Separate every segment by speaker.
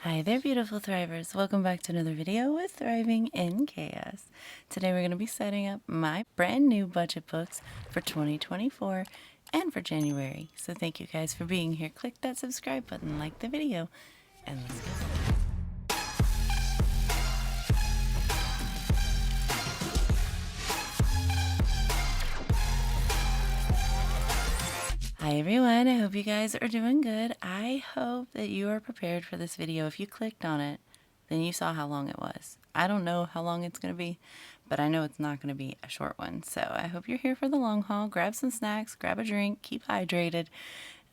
Speaker 1: Hi there, beautiful thrivers. Welcome back to another video with Thriving in Chaos. Today we're going to be setting up my brand new budget books for 2024 and for January. So thank you guys for being here. Click that subscribe button, like the video, and let's go. Hi everyone, I hope you guys are doing good. I hope that you are prepared for this video. If you clicked on it, then you saw how long it was. I don't know how long it's going to be, but I know it's not going to be a short one. So I hope you're here for the long haul. Grab some snacks, grab a drink, keep hydrated,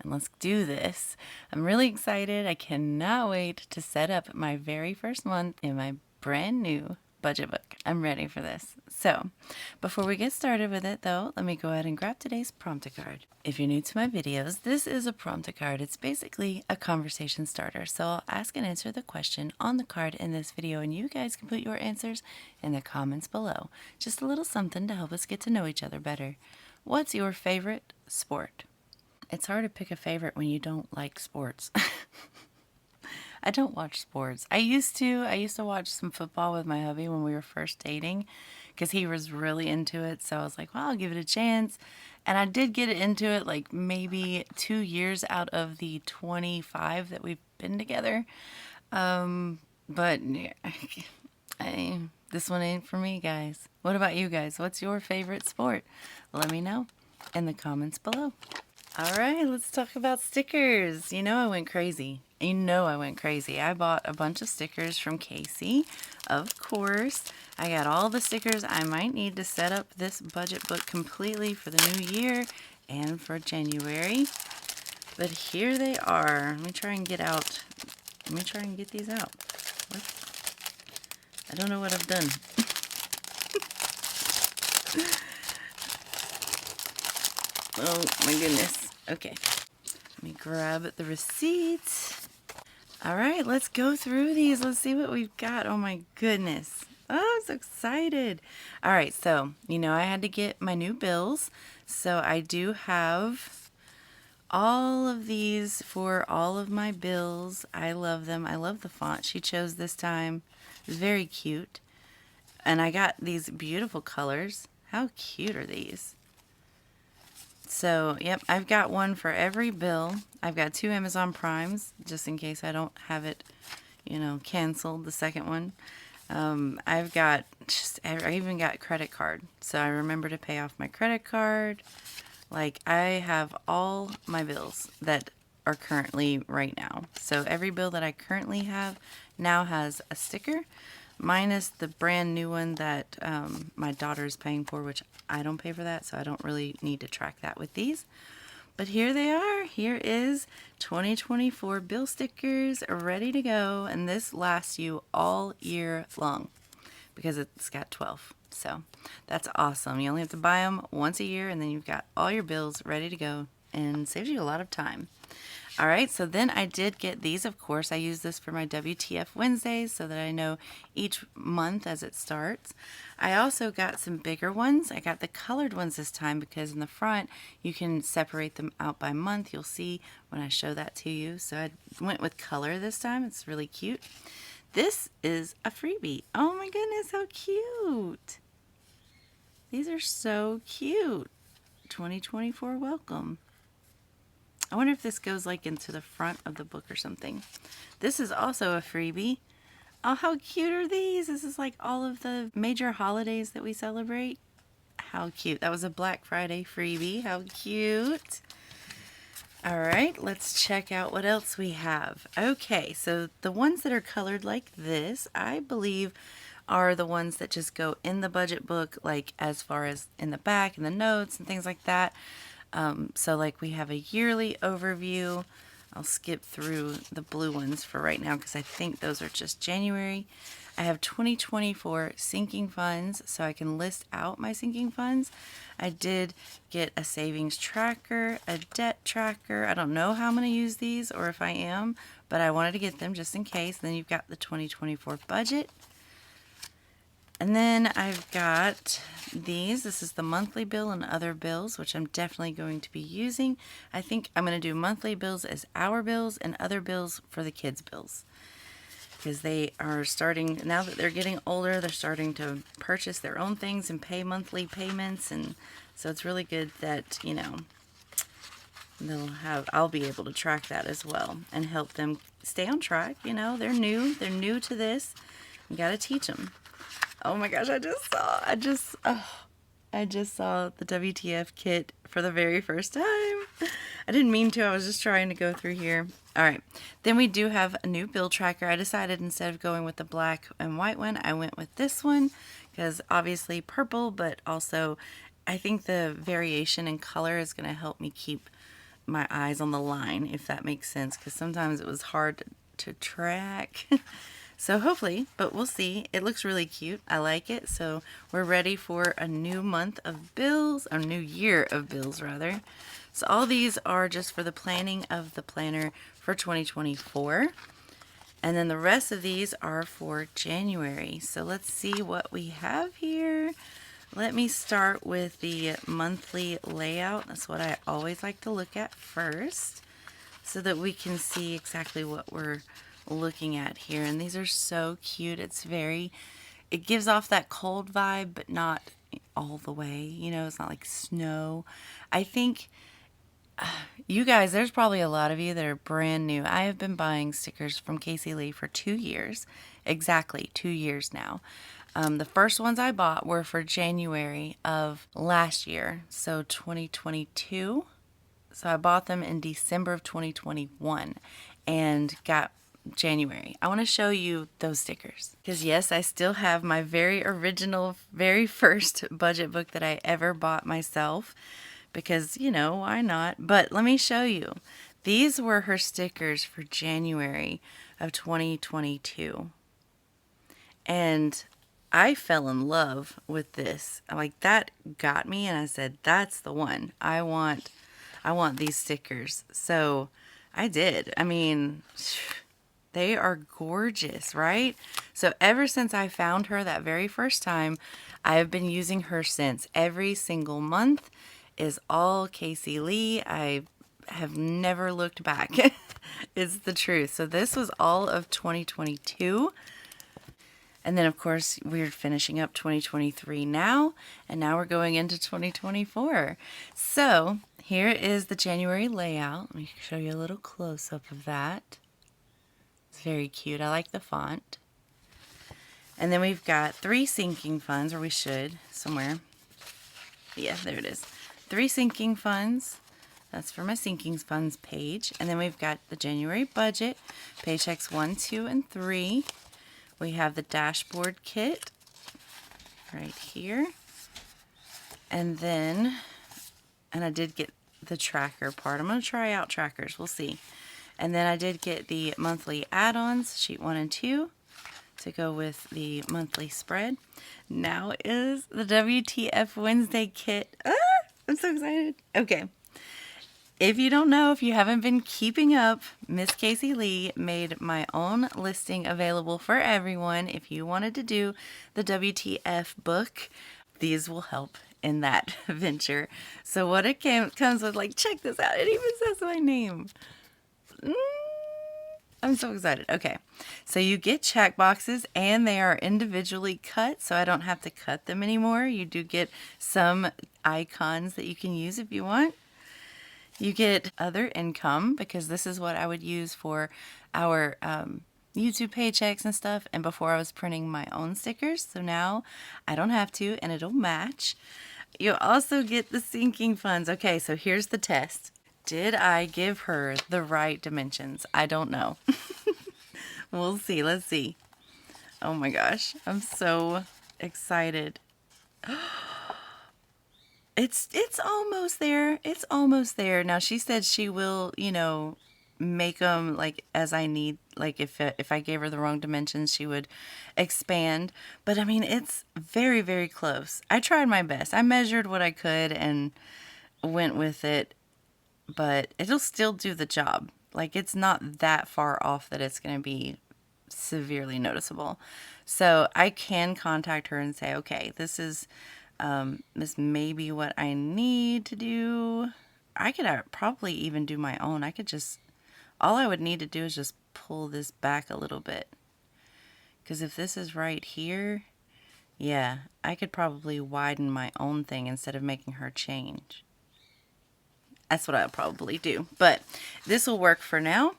Speaker 1: and let's do this. I'm really excited. I cannot wait to set up my very first month in my brand new budget book. I'm ready for this. So before we get started with it though, let me go ahead and grab today's prompt card. If you're new to my videos, this is a prompt card. It's basically a conversation starter. So I'll ask and answer the question on the card in this video, and you guys can put your answers in the comments below. Just a little something to help us get to know each other better. What's your favorite sport? It's hard to pick a favorite when you don't like sports. I don't watch sports. I used to watch some football with my hubby when we were first dating because he was really into it. So I was like, well, I'll give it a chance. And I did get into it like maybe 2 years out of the 25 that we've been together. But this one ain't for me, guys. What about you guys? What's your favorite sport? Let me know in the comments below. All right, let's talk about stickers. I went crazy. I bought a bunch of stickers from Casey. Of course, I got all the stickers I might need to set up this budget book completely for the new year and for January. But here they are. Let me try and get these out. What? I don't know what I've done. Oh my goodness. Okay. Let me grab the receipt. All right, let's go through these. Let's see what we've got. Oh my goodness. Oh, I'm so excited. All right, so, I had to get my new bills. So I do have all of these for all of my bills. I love them. I love the font she chose this time. Very cute. And I got these beautiful colors. How cute are these? So, yep, I've got one for every bill. I've got 2 Amazon Primes, just in case I don't have it, canceled, the second one. I even got credit card. So I remember to pay off my credit card. Like, I have all my bills that are currently right now. So every bill that I currently have now has a sticker, minus the brand new one that my daughter is paying for, which I don't pay for that, so I don't really need to track that with these. But here they are. Here is 2024 bill stickers ready to go, and this lasts you all year long because it's got 12. So that's awesome. You only have to buy them once a year, and then you've got all your bills ready to go, and saves you a lot of time. All right, so then I did get these, of course. I use this for my WTF Wednesdays so that I know each month as it starts. I also got some bigger ones. I got the colored ones this time because in the front you can separate them out by month. You'll see when I show that to you. So I went with color this time. It's really cute. This is a freebie. Oh my goodness, how cute. These are so cute. 2024 welcome. I wonder if this goes like into the front of the book or something. This is also a freebie. Oh, how cute are these? This is like all of the major holidays that we celebrate. How cute. That was a Black Friday freebie. How cute. All right, let's check out what else we have. Okay, so the ones that are colored like this, I believe are the ones that just go in the budget book, like as far as in the back and the notes and things like that. So like we have a yearly overview. I'll skip through the blue ones for right now because I think those are just January. I have 2024 sinking funds, so I can list out my sinking funds. I did get a savings tracker, a debt tracker. I don't know how I'm going to use these or if I am, but I wanted to get them just in case. Then you've got the 2024 budget. And then I've got these. This is the monthly bill and other bills, which I'm definitely going to be using. I think I'm going to do monthly bills as our bills and other bills for the kids' bills. because they are starting, now that they're getting older, they're starting to purchase their own things and pay monthly payments. And so it's really good that, you know, I'll be able to track that as well and help them stay on track. You know, they're new to this. You got to teach them. Oh my gosh, I just saw the WTF kit for the very first time. I didn't mean to. I was just trying to go through here. All right. Then we do have a new bill tracker. I decided instead of going with the black and white one, I went with this one because obviously purple, but also I think the variation in color is going to help me keep my eyes on the line, if that makes sense, because sometimes it was hard to track. So hopefully, but we'll see. It looks really cute. I like it. So we're ready for a new month of bills, or new year of bills rather. So all these are just for the planning of the planner for 2024. And then the rest of these are for January. So let's see what we have here. Let me start with the monthly layout. That's what I always like to look at first, so that we can see exactly what we're looking at here. And these are so cute. It gives off that cold vibe, but not all the way. You know, it's not like snow. I think you guys, there's probably a lot of you that are brand new. I have been buying stickers from Casey Lee for 2 years, exactly 2 years now. The first ones I bought were for January of last year, so 2022. So I bought them in December of 2021 and got January. I want to show you those stickers because yes, I still have my very original, very first budget book that I ever bought myself because, you know, why not? But let me show you. These were her stickers for January of 2022. And I fell in love with this. Like, that got me, and I said, that's the one. I want these stickers. So I did. I mean, they are gorgeous, right? So ever since I found her that very first time, I have been using her since. Every single month is all Casey Lee. I have never looked back. It's the truth. So this was all of 2022. And then, of course, we're finishing up 2023 now, and now we're going into 2024. So here is the January layout. Let me show you a little close-up of that. It's very cute. I like the font. And then we've got 3 sinking funds, or we should, somewhere. Yeah, there it is. 3 sinking funds. That's for my sinking funds page. And then we've got the January budget, paychecks 1, 2, and 3. We have the dashboard kit right here. And then, I did get the tracker part. I'm going to try out trackers. We'll see. And then I did get the monthly add-ons, sheet 1 and 2, to go with the monthly spread. Now is the WTF Wednesday kit. I'm so excited. Okay. If you don't know, if you haven't been keeping up, Miss Casey Lee made my own listing available for everyone. If you wanted to do the WTF book, these will help in that venture. So what it comes with, like, check this out. It even says my name. I'm so excited. Okay, so you get check boxes, and they are individually cut, so I don't have to cut them anymore. You do get some icons that you can use if you want. You get other income, because this is what I would use for our YouTube paychecks and stuff. And before I was printing my own stickers, so now I don't have to, and it'll match. You also get the sinking funds. Okay, so here's the test. Did I give her the right dimensions? I don't know. We'll see. Let's see. Oh my gosh, I'm so excited. It's almost there. It's almost there. Now she said she will, you know, make them like as I need. Like if I gave her the wrong dimensions, she would expand. But I mean, it's very, very close. I tried my best. I measured what I could and went with it, but it'll still do the job. Like, it's not that far off that it's going to be severely noticeable. So I can contact her and say, okay, this may be what I need to do. I could probably even do my own. All I would need to do is just pull this back a little bit. Because if this is right here, yeah, I could probably widen my own thing instead of making her change. That's what I'll probably do. But this will work for now.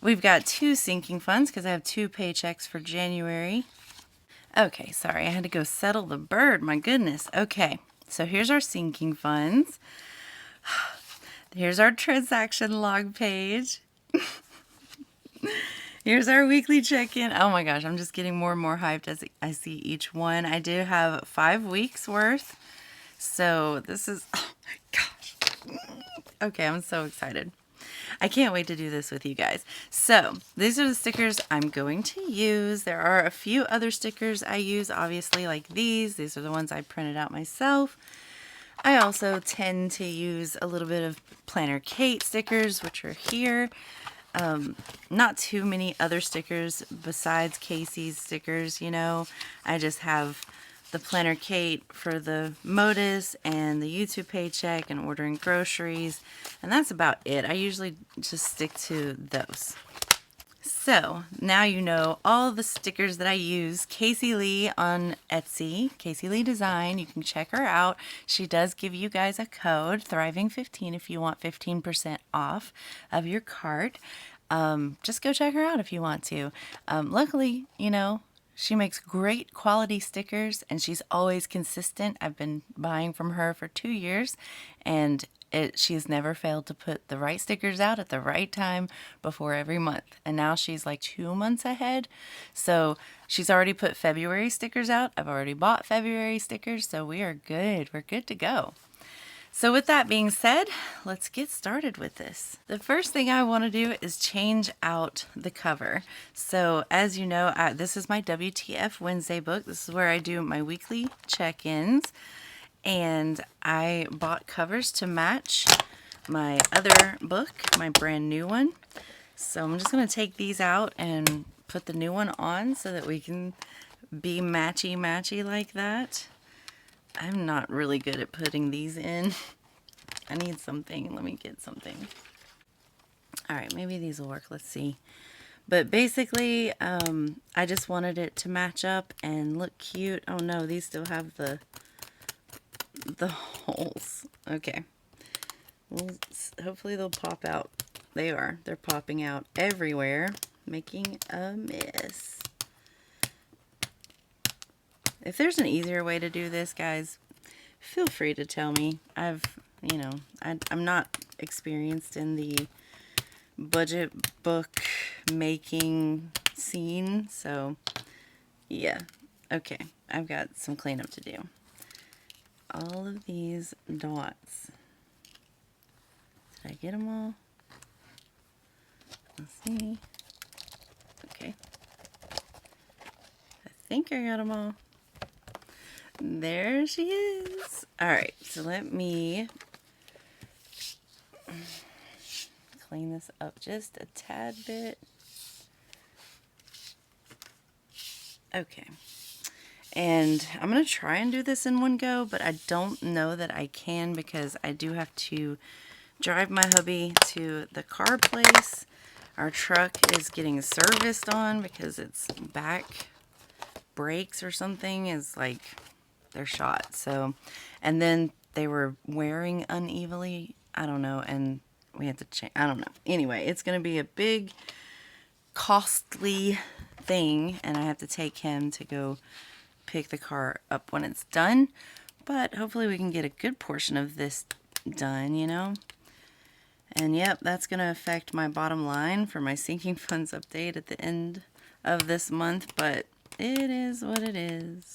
Speaker 1: We've got 2 sinking funds because I have 2 paychecks for January. Okay, sorry, I had to go settle the bird. My goodness. Okay, so here's our sinking funds. Here's our transaction log page. Here's our weekly check-in. Oh my gosh, I'm just getting more and more hyped as I see each one. I do have 5 weeks worth. So this is, oh my gosh. Okay, I'm so excited. I can't wait to do this with you guys. So these are the stickers I'm going to use. There are a few other stickers I use, obviously, like these. These are the ones I printed out myself. I also tend to use a little bit of Planner Kate stickers, which are here. Not too many other stickers besides Casey's stickers, you know. I just have the Planner Kate for the Modus and the YouTube paycheck and ordering groceries, and that's about it. I usually just stick to those. So now you know all the stickers that I use. Casey Lee on Etsy, Casey Lee Design. You can check her out. She does give you guys a code, Thriving15, if you want 15% off of your cart. Just go check her out if you want to. Luckily, you know, she makes great quality stickers and she's always consistent. I've been buying from her for 2 years and she's never failed to put the right stickers out at the right time before every month. And now she's like 2 months ahead. So she's already put February stickers out. I've already bought February stickers. So we are good. We're good to go. So with that being said, let's get started with this. The first thing I want to do is change out the cover. So as you know, this is my WTF Wednesday book. This is where I do my weekly check-ins. And I bought covers to match my other book, my brand new one. So I'm just going to take these out and put the new one on so that we can be matchy-matchy like that. I'm not really good at putting these in. I need something. Let me get something. All right, maybe these will work. Let's see. But basically, I just wanted it to match up and look cute. Oh no, these still have the holes. Okay. Well, hopefully they'll pop out. They are. They're popping out everywhere, making a mess. If there's an easier way to do this, guys, feel free to tell me. I'm not experienced in the budget book making scene, so yeah. Okay, I've got some cleanup to do. All of these dots. Did I get them all? Let's see. Okay. I think I got them all. There she is. Alright, so let me clean this up just a tad bit. Okay. And I'm going to try and do this in one go, but I don't know that I can because I do have to drive my hubby to the car place. Our truck is getting serviced on because its back brakes or something is like they're shot. So, and then they were wearing unevenly. I don't know. And we had to change. I don't know. Anyway, it's going to be a big, costly thing. And I have to take him to go pick the car up when it's done. But hopefully we can get a good portion of this done, you know. And yep, that's going to affect my bottom line for my sinking funds update at the end of this month. But it is what it is.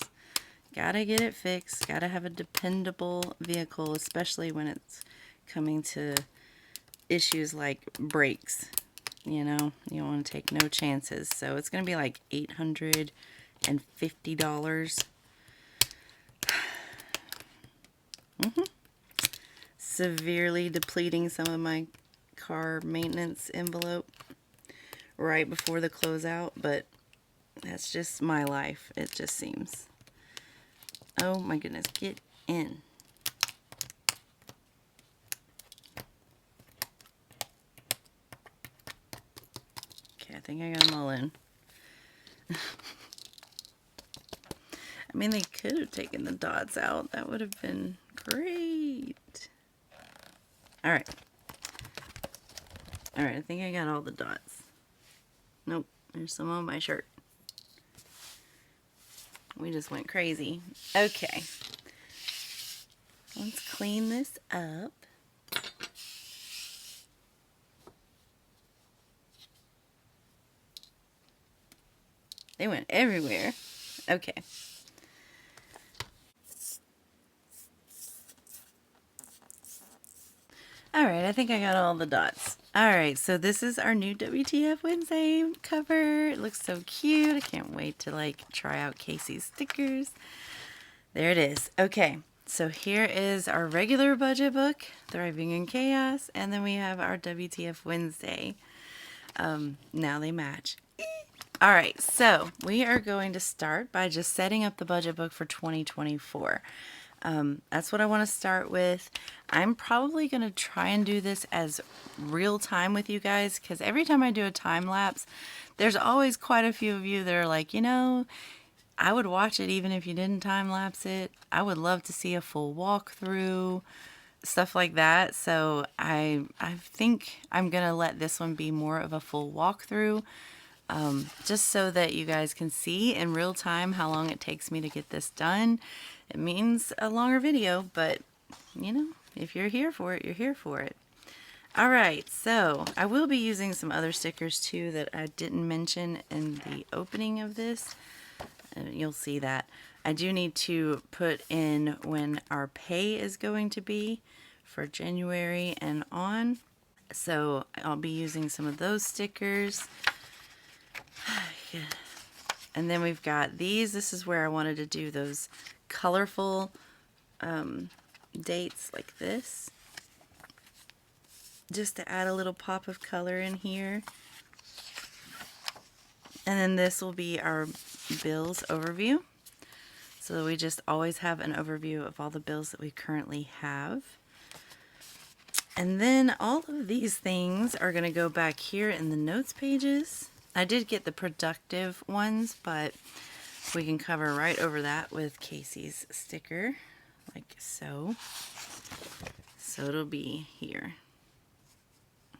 Speaker 1: Gotta get it fixed. Gotta have a dependable vehicle, especially when it's coming to issues like brakes. You know, you don't want to take no chances. So it's going to be like $850. Severely depleting some of my car maintenance envelope right before the closeout, but that's just my life. It just seems. Oh my goodness, get in. Okay, I think I got them all in. I mean, they could have taken the dots out. That would have been great. All right. All right, I think I got all the dots. Nope, there's some on my shirt. We just went crazy. Okay. Let's clean this up. They went everywhere. Okay. All right, I think I got all the dots. All right, so this is our new WTF Wednesday cover. It looks so cute. I can't wait to like try out Casey's stickers. There it is. Okay, so here is our regular budget book, Thriving in Chaos, and then we have our WTF Wednesday. Now they match. All right, so we are going to start by just setting up the budget book for 2024. That's what I want to start with. I'm probably going to try and do this as real time with you guys, because every time I do a time lapse, there's always quite a few of you that are like, you know, I would watch it even if you didn't time lapse it. I would love to see a full walkthrough, stuff like that. So I think I'm going to let this one be more of a full walkthrough. Just so that you guys can see in real time how long it takes me to get this done. It means a longer video, but you know, if you're here for it, you're here for it. All right, so I will be using some other stickers too that I didn't mention in the opening of this. You'll see that. I do need to put in when our pay is going to be for January and on. So I'll be using some of those stickers. Yeah. And then we've got these. This is where I wanted to do those colorful dates like this, just to add a little pop of color in here. And then this will be our bills overview, so that we just always have an overview of all the bills that we currently have. And then all of these things are going to go back here in the notes pages. I did get the productive ones, but we can cover right over that with Casey's sticker, like so. So it'll be here.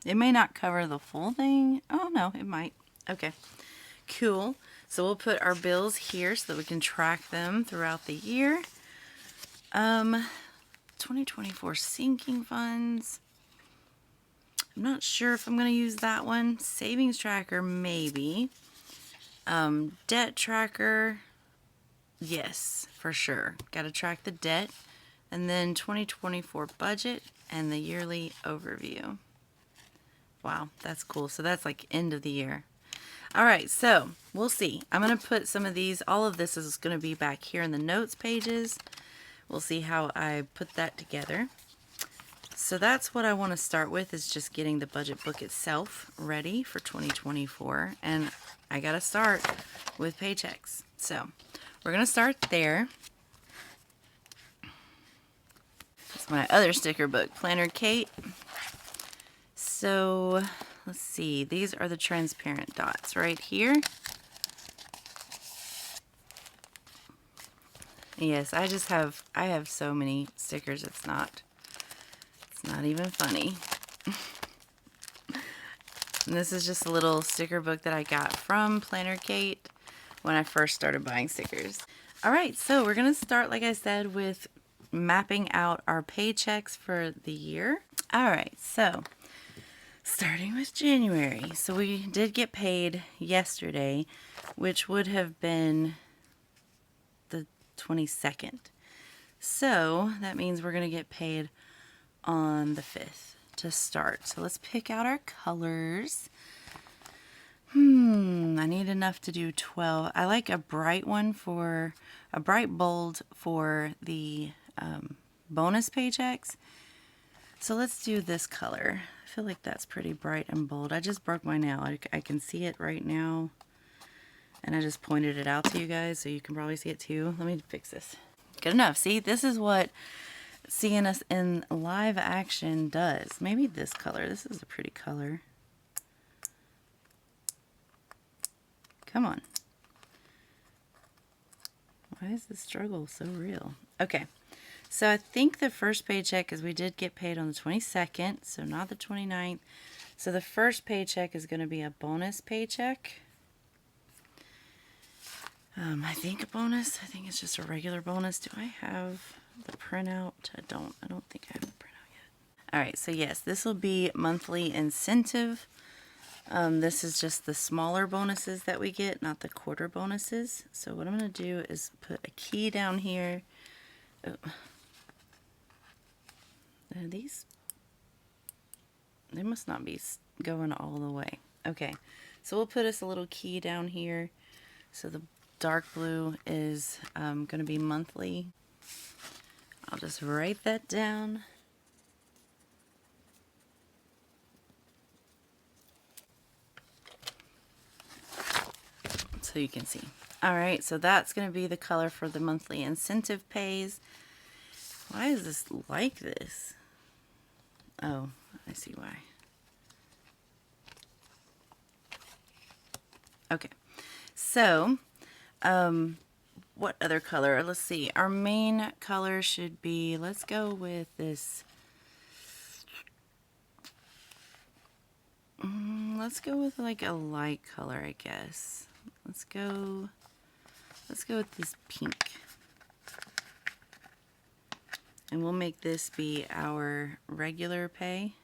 Speaker 1: It may not cover the full thing. Oh no, it might. Okay, cool. So we'll put our bills here so that we can track them throughout the year. 2024 sinking funds. I'm not sure if I'm going to use that one. Savings tracker, maybe. Debt tracker, yes, for sure. Got to track the debt. And then 2024 budget and the yearly overview. Wow, that's cool. So that's like end of the year. All right, so we'll see. I'm going to put some of these, all of this is going to be back here in the notes pages. We'll see how I put that together. So that's what I want to start with, is just getting the budget book itself ready for 2024. And I got to start with paychecks. So we're going to start there. It's my other sticker book, Planner Kate. So let's see. These are the transparent dots right here. Yes, I have so many stickers, it's not even funny. And this is just a little sticker book that I got from Planner Kate when I first started buying stickers. All right, so we're going to start, like I said, with mapping out our paychecks for the year. All right, so starting with January. So we did get paid yesterday, which would have been the 22nd. So that means we're going to get paid on the 5th to start. So let's pick out our colors. I need enough to do 12. I like a bright one for a bright bold for the bonus paychecks. So let's do this color. I feel like that's pretty bright and bold. I just broke my nail. I can see it right now, and I just pointed it out to you guys, so you can probably see it too. Let me fix this. Good enough. See, this is what seeing us in live action does. Maybe this color. This is a pretty color. Come on. Why is the struggle so real? Okay, so I think the first paycheck, because we did get paid on the 22nd, so not the 29th. So the first paycheck is going to be a bonus paycheck. I think a bonus. I think it's just a regular bonus. Do I have the printout? I don't think I have the printout yet. All right, so yes, this will be monthly incentive. This is just the smaller bonuses that we get, not the quarter bonuses. So what I'm going to do is put a key down here. Oh. These, they must not be going all the way. Okay, so we'll put us a little key down here. So the dark blue is going to be monthly. I'll just write that down. So you can see. All right, so that's going to be the color for the monthly incentive pays. Why is this like this? Oh, I see why. Okay, so what other color? Let's see. Our main color should be, let's go with this. Let's go with like a light color, I guess. Let's go with this pink. And we'll make this be our regular pay.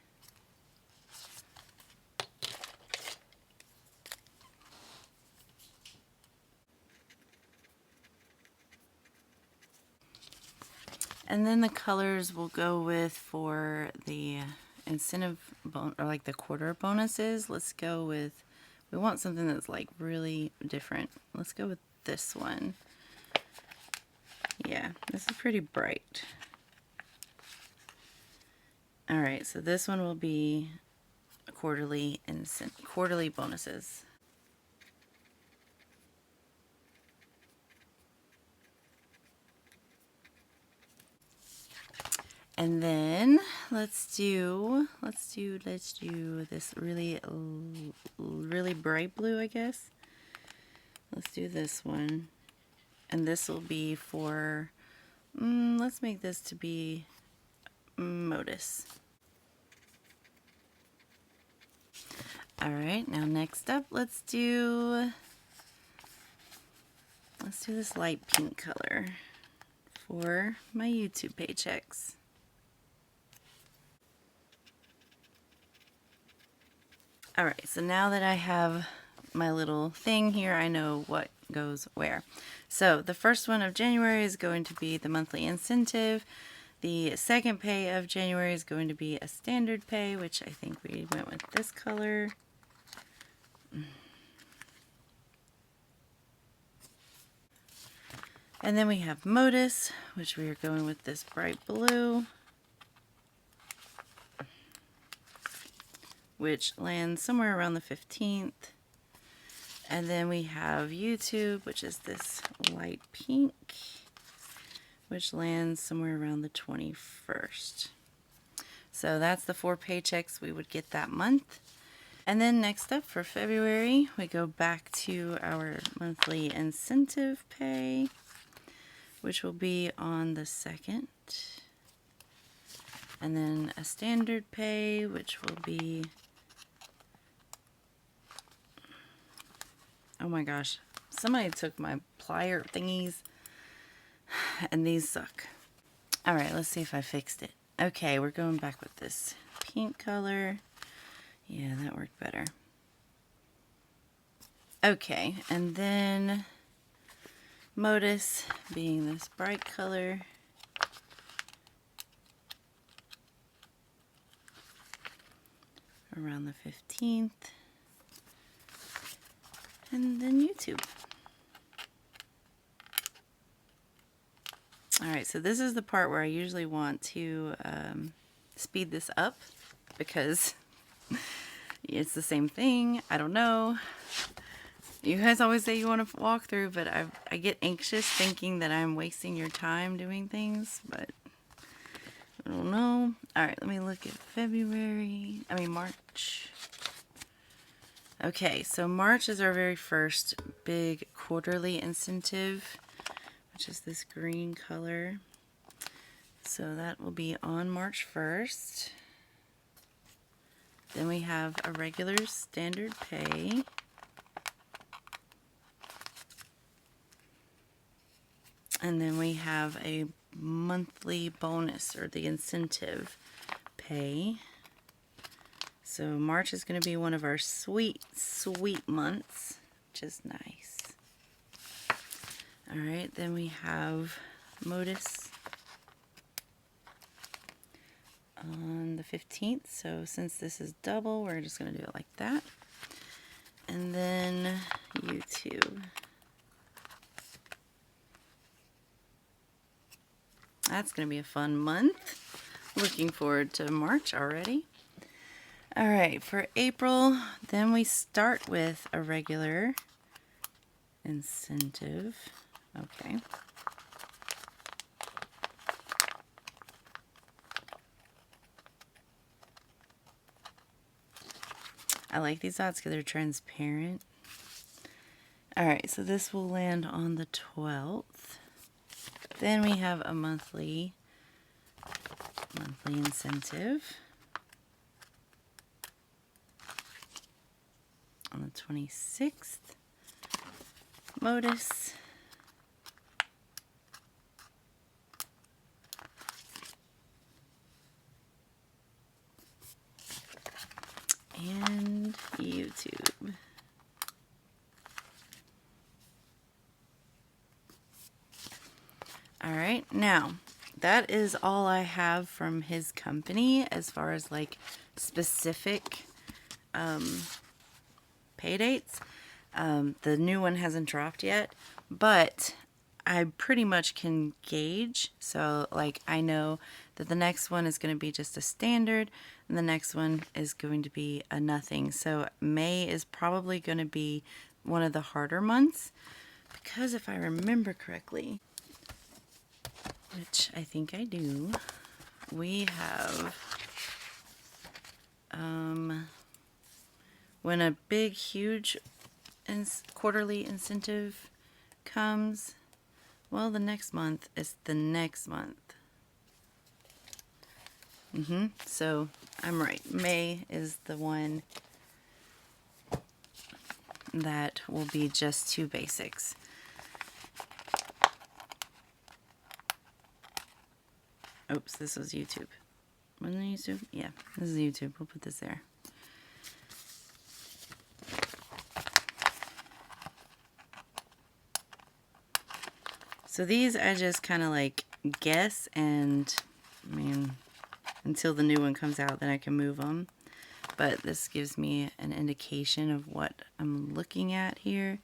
Speaker 1: And then the colors we'll go with for the incentive or like the quarter bonuses. Let's go with, we want something that's like really different. Let's go with this one. Yeah, this is pretty bright. All right, so this one will be quarterly bonuses. And then let's do this really bright blue, I guess. Let's do this one. And this will be for, let's make this to be Modus. All right, now next up, let's do this light pink color for my YouTube paychecks. All right, so now that I have my little thing here, I know what goes where. So the first one of January is going to be the monthly incentive. The second pay of January is going to be a standard pay, which I think we went with this color. And then we have Modus, which we are going with this bright blue, which lands somewhere around the 15th. And then we have YouTube, which is this light pink, which lands somewhere around the 21st. So that's the 4 paychecks we would get that month. And then next up for February, we go back to our monthly incentive pay, which will be on the 2nd. And then a standard pay, which will be, oh my gosh, somebody took my plier thingies and these suck. All right, let's see if I fixed it. Okay, we're going back with this pink color. Yeah, that worked better. Okay, and then Modus being this bright color. Around the 15th. And then YouTube. Alright, so this is the part where I usually want to speed this up because it's the same thing. I don't know. You guys always say you want to walk through, but I get anxious thinking that I'm wasting your time doing things, but I don't know. Alright, let me look at March. Okay, so March is our very first big quarterly incentive, which is this green color. So that will be on March 1st. Then we have a regular standard pay. And then we have a monthly bonus, or the incentive pay. So March is going to be one of our sweet, sweet months, which is nice. Alright, then we have modus on the 15th. So since this is double, we're just going to do it like that. And then YouTube. That's going to be a fun month. Looking forward to March already. Alright, for April, then we start with a regular incentive. Okay. I like these odds because they're transparent. Alright, so this will land on the 12th. Then we have a monthly incentive on the 26th. Modus. And YouTube. Alright, now that is all I have from his company as far as like specific pay dates. The new one hasn't dropped yet, but I pretty much can gauge. So like I know that the next one is going to be just a standard and the next one is going to be a nothing. So May is probably going to be one of the harder months because if I remember correctly, which I think I do, we have when a big huge quarterly incentive comes, well, the next month is the next month. So I'm right. May is the one that will be just 2 basics. Oops, this was YouTube. Wasn't it YouTube? Yeah, this is YouTube. We'll put this there. So these I just kind of like guess, and I mean, until the new one comes out, then I can move them. But this gives me an indication of what I'm looking at here.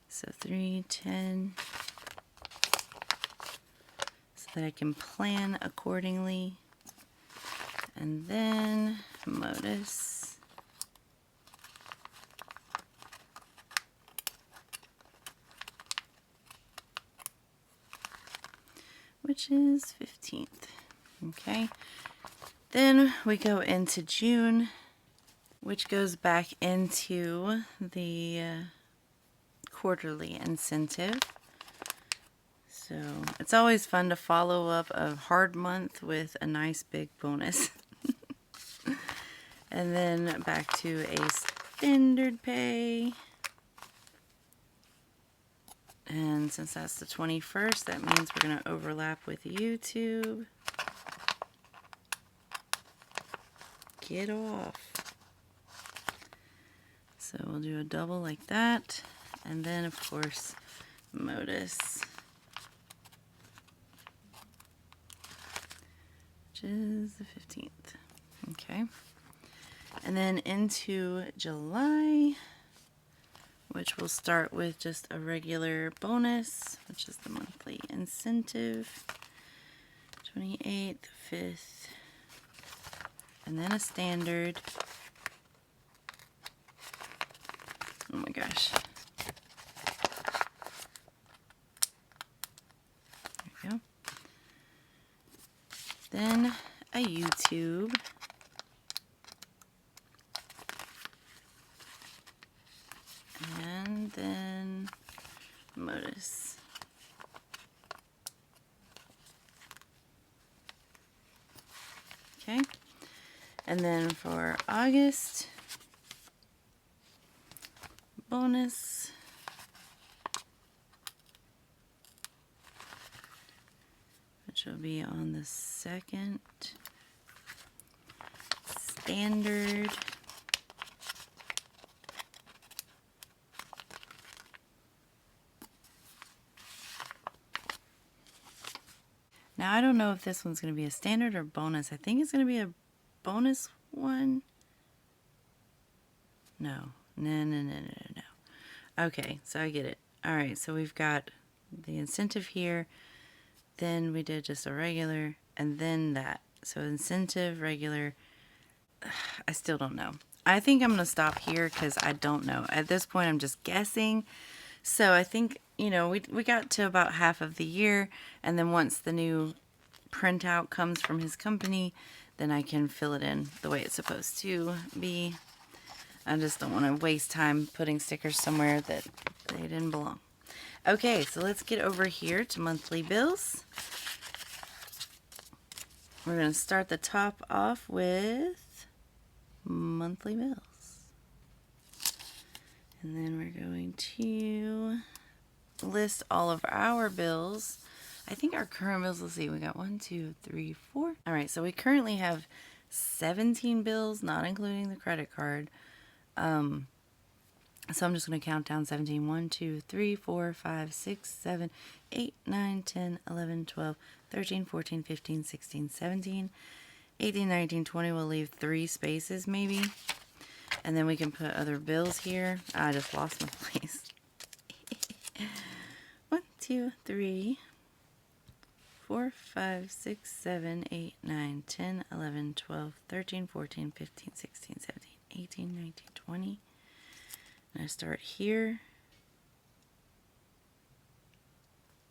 Speaker 1: So 3, 10, so that I can plan accordingly. And then modus. Which is 15th. Okay. Then we go into June, which goes back into the quarterly incentive. So it's always fun to follow up a hard month with a nice big bonus. And then back to a standard pay. And since that's the 21st, that means we're going to overlap with YouTube. Get off. So we'll do a double like that. And then, of course, modus, which is the 15th. Okay. And then into July, which will start with just a regular bonus, which is the monthly incentive, 28th, 5th, and then a standard. Oh my gosh. There we go. Then a YouTube. And then modus. And then for August, bonus, which will be on the 2nd, standard, now I don't know if this one's going to be a standard or bonus. I think it's going to be a bonus one. No. Okay, so I get it. All right, so we've got the incentive here. Then we did just a regular, and then that. So incentive, regular. I still don't know. I think I'm going to stop here because I don't know. At this point, I'm just guessing. So I think, you know, we got to about half of the year, and then once the new printout comes from his company, then I can fill it in the way it's supposed to be. I just don't want to waste time putting stickers somewhere that they didn't belong. Okay, so let's get over here to monthly bills. We're going to start the top off with monthly bills. And then we're going to list all of our bills. I think our current bills, let's see, we got 1, 2, 3, 4. All right, so we currently have 17 bills, not including the credit card. So I'm just going to count down 17. 1, 2, 3, 4, 5, 6, 7, 8, 9, 10, 11, 12, 13, 14, 15, 16, 17, 18, 19, 20. We'll leave 3 spaces maybe. And then we can put other bills here. I just lost my place. 1, 2, 3, 4, 5, 6, 7, 8, 9, 10, 11, 12, 13, 14, 15, 16, 17, 18, 19, 20. And I start here.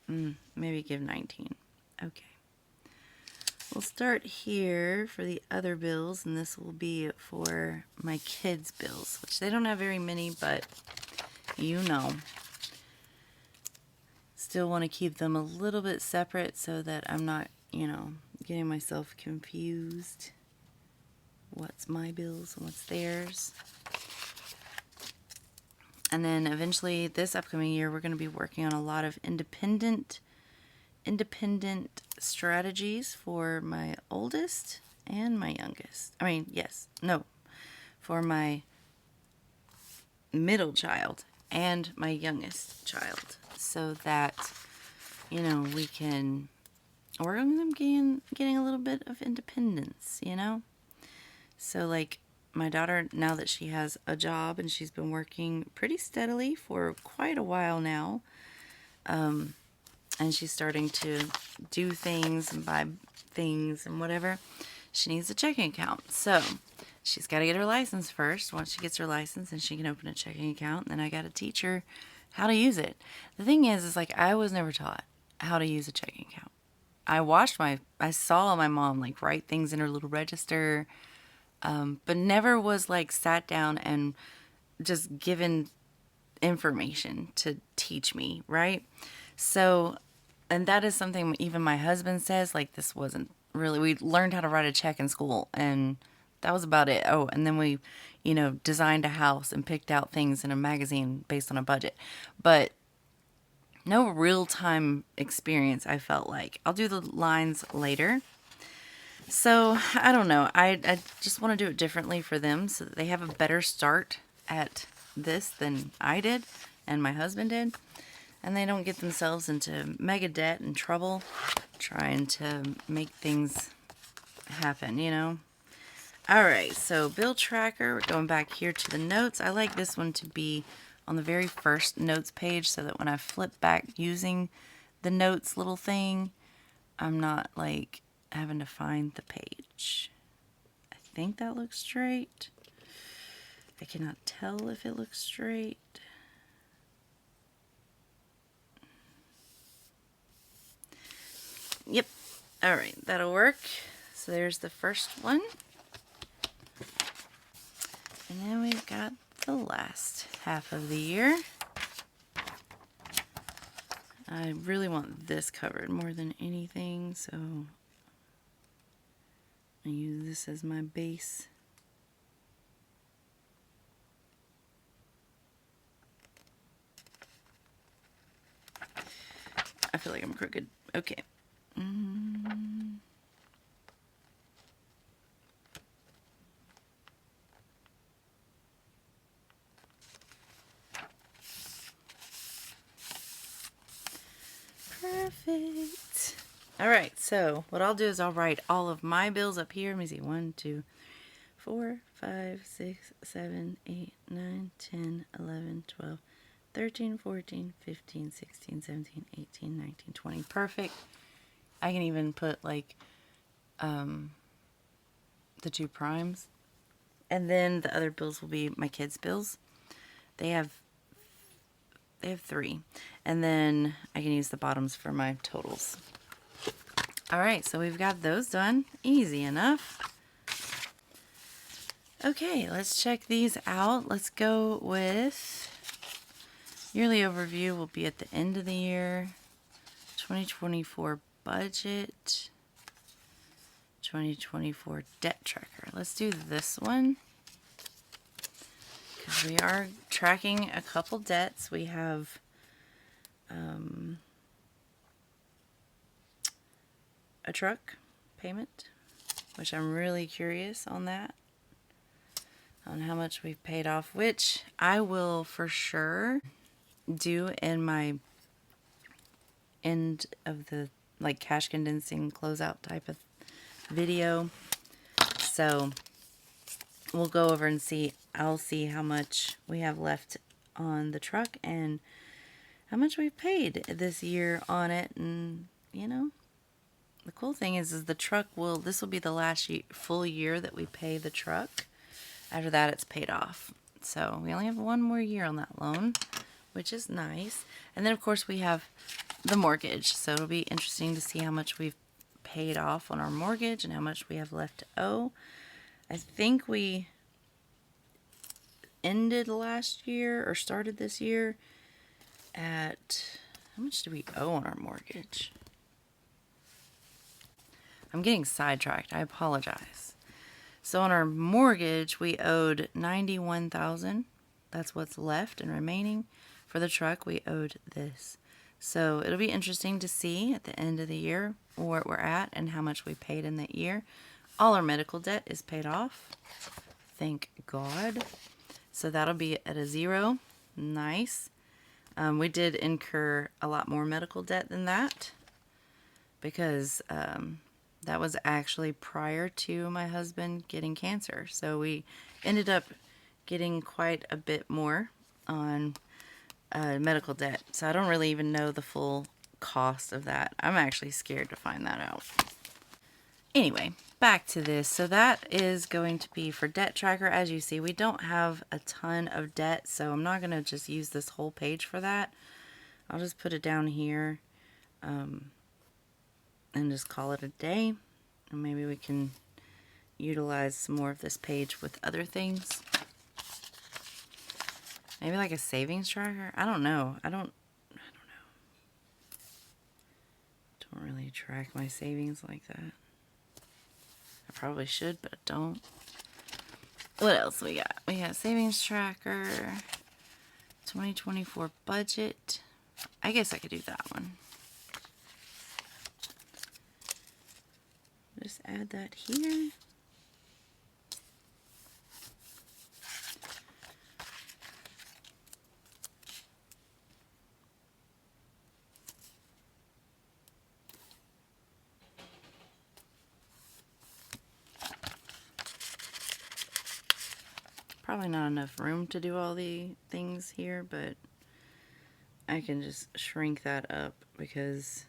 Speaker 1: Maybe give 19. Okay. We'll start here for the other bills, and this will be for my kids' bills, which they don't have very many, but you know. Still want to keep them a little bit separate so that I'm not, you know, getting myself confused. What's my bills and what's theirs. And then eventually this upcoming year, we're going to be working on a lot of independent strategies for my oldest and my youngest. I mean, yes, no, for my middle child and my youngest child, so that, you know, we can work on them getting a little bit of independence, you know. So like my daughter, now that she has a job and she's been working pretty steadily for quite a while now, and she's starting to do things and buy things and whatever, she needs a checking account. So she's got to get her license first. Once she gets her license, and she can open a checking account, and then I got to teach her how to use it. The thing is like I was never taught how to use a checking account. I saw my mom like write things in her little register, but never was like sat down and just given information to teach me, right? So, and that is something even my husband says, like, this wasn't really, we learned how to write a check in school, and that was about it. Oh, and then we, you know, designed a house and picked out things in a magazine based on a budget. But no real-time experience, I felt like. I'll do the lines later. So, I don't know. I just want to do it differently for them so that they have a better start at this than I did and my husband did. And they don't get themselves into mega debt and trouble trying to make things happen, you know. Alright, so bill tracker. We're going back here to the notes. I like this one to be on the very first notes page so that when I flip back using the notes little thing, I'm not like having to find the page. I think that looks straight. I cannot tell if it looks straight. Yep. All right, that'll work. So there's the first one. And then we've got the last half of the year. I really want this covered more than anything, so I use this as my base. I feel like I'm crooked. Okay. Perfect. All right, so what I'll do is I'll write all of my bills up here. Let me see. 1, 2, 4, 5, 6, 7, 8, 9, 10, 11, 12, 13, 14, 15, 16, 17, 18, 19, 20. Perfect. I can even put like the 2 primes. And then the other bills will be my kids' bills. They have 3. And then I can use the bottoms for my totals. All right, so we've got those done. Easy enough. Okay, let's check these out. Let's go with yearly overview will be at the end of the year. 2024 budget. 2024 debt tracker. Let's do this one, because we are tracking a couple debts. We have a truck payment, which I'm really curious on that, on how much we've paid off, which I will for sure do in my end of the like cash condensing closeout type of video. So we'll go over and see. I'll see how much we have left on the truck and how much we've paid this year on it. And you know, the cool thing is the truck this will be the last full year that we pay the truck. After that, it's paid off. So we only have 1 more year on that loan, which is nice. And then of course we have the mortgage. So it'll be interesting to see how much we've paid off on our mortgage and how much we have left to owe. I think we ended last year or started this year at, how much do we owe on our mortgage? I'm getting sidetracked. I apologize. So on our mortgage, we owed $91,000. That's what's left and remaining. For the truck, we owed this. So it'll be interesting to see at the end of the year where we're at and how much we paid in that year. All our medical debt is paid off. Thank God. So that'll be at a 0. Nice. We did incur a lot more medical debt than that, because that was actually prior to my husband getting cancer. So we ended up getting quite a bit more on medical debt. So I don't really even know the full cost of that. I'm actually scared to find that out. Anyway, back to this. So that is going to be for debt tracker. As you see, we don't have a ton of debt, so I'm not going to just use this whole page for that. I'll just put it down here and just call it a day. And maybe we can utilize some more of this page with other things. Maybe like a savings tracker? I don't know. I don't know. Don't really track my savings like that. I probably should, but I don't. What else we got? We got savings tracker, 2024 budget. I guess I could do that one. Just add that here. Probably not enough room to do all the things here, but I can just shrink that up because,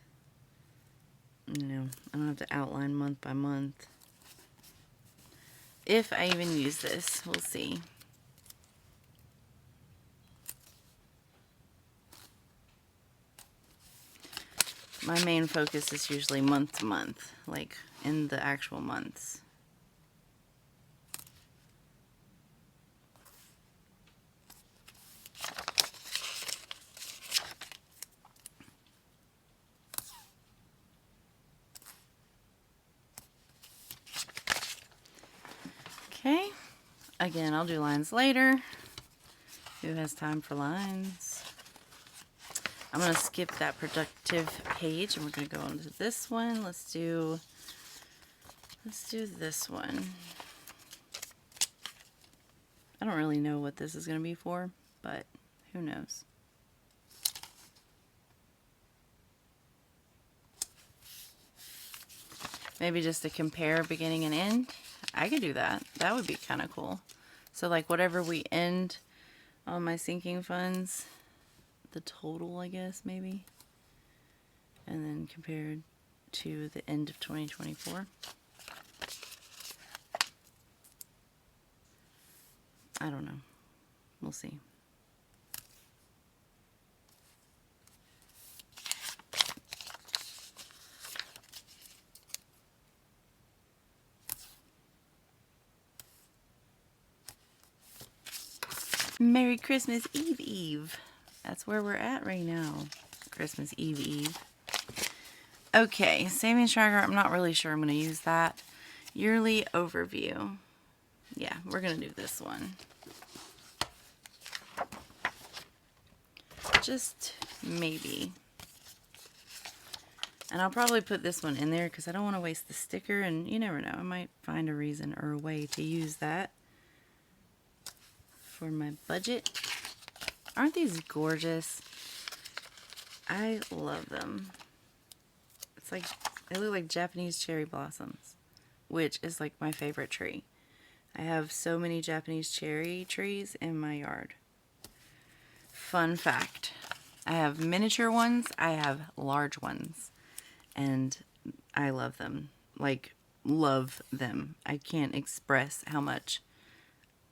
Speaker 1: you know, I don't have to outline month by month. If I even use this, we'll see. My main focus is usually month to month, like in the actual months. Again, I'll do lines later. Who has time for lines? I'm going to skip that productive page and we're going to go on to this one. Let's do this one. I don't really know what this is going to be for, but who knows. Maybe just to compare beginning and end. I could do that. That would be kind of cool. So like whatever we end on my sinking funds, the total, I guess, maybe. And then compared to the end of 2024. I don't know. We'll see. Merry Christmas Eve Eve. That's where we're at right now. Christmas Eve Eve. Okay, savings tracker. I'm not really sure I'm going to use that. Yearly overview. Yeah, we're going to do this one. Just maybe. And I'll probably put this one in there because I don't want to waste the sticker, and you never know, I might find a reason or a way to use that for my budget. Aren't these gorgeous? I love them. It's like, they look like Japanese cherry blossoms, which is like my favorite tree. I have so many Japanese cherry trees in my yard. Fun fact, I have miniature ones, I have large ones, and I love them. Like, love them. I can't express how much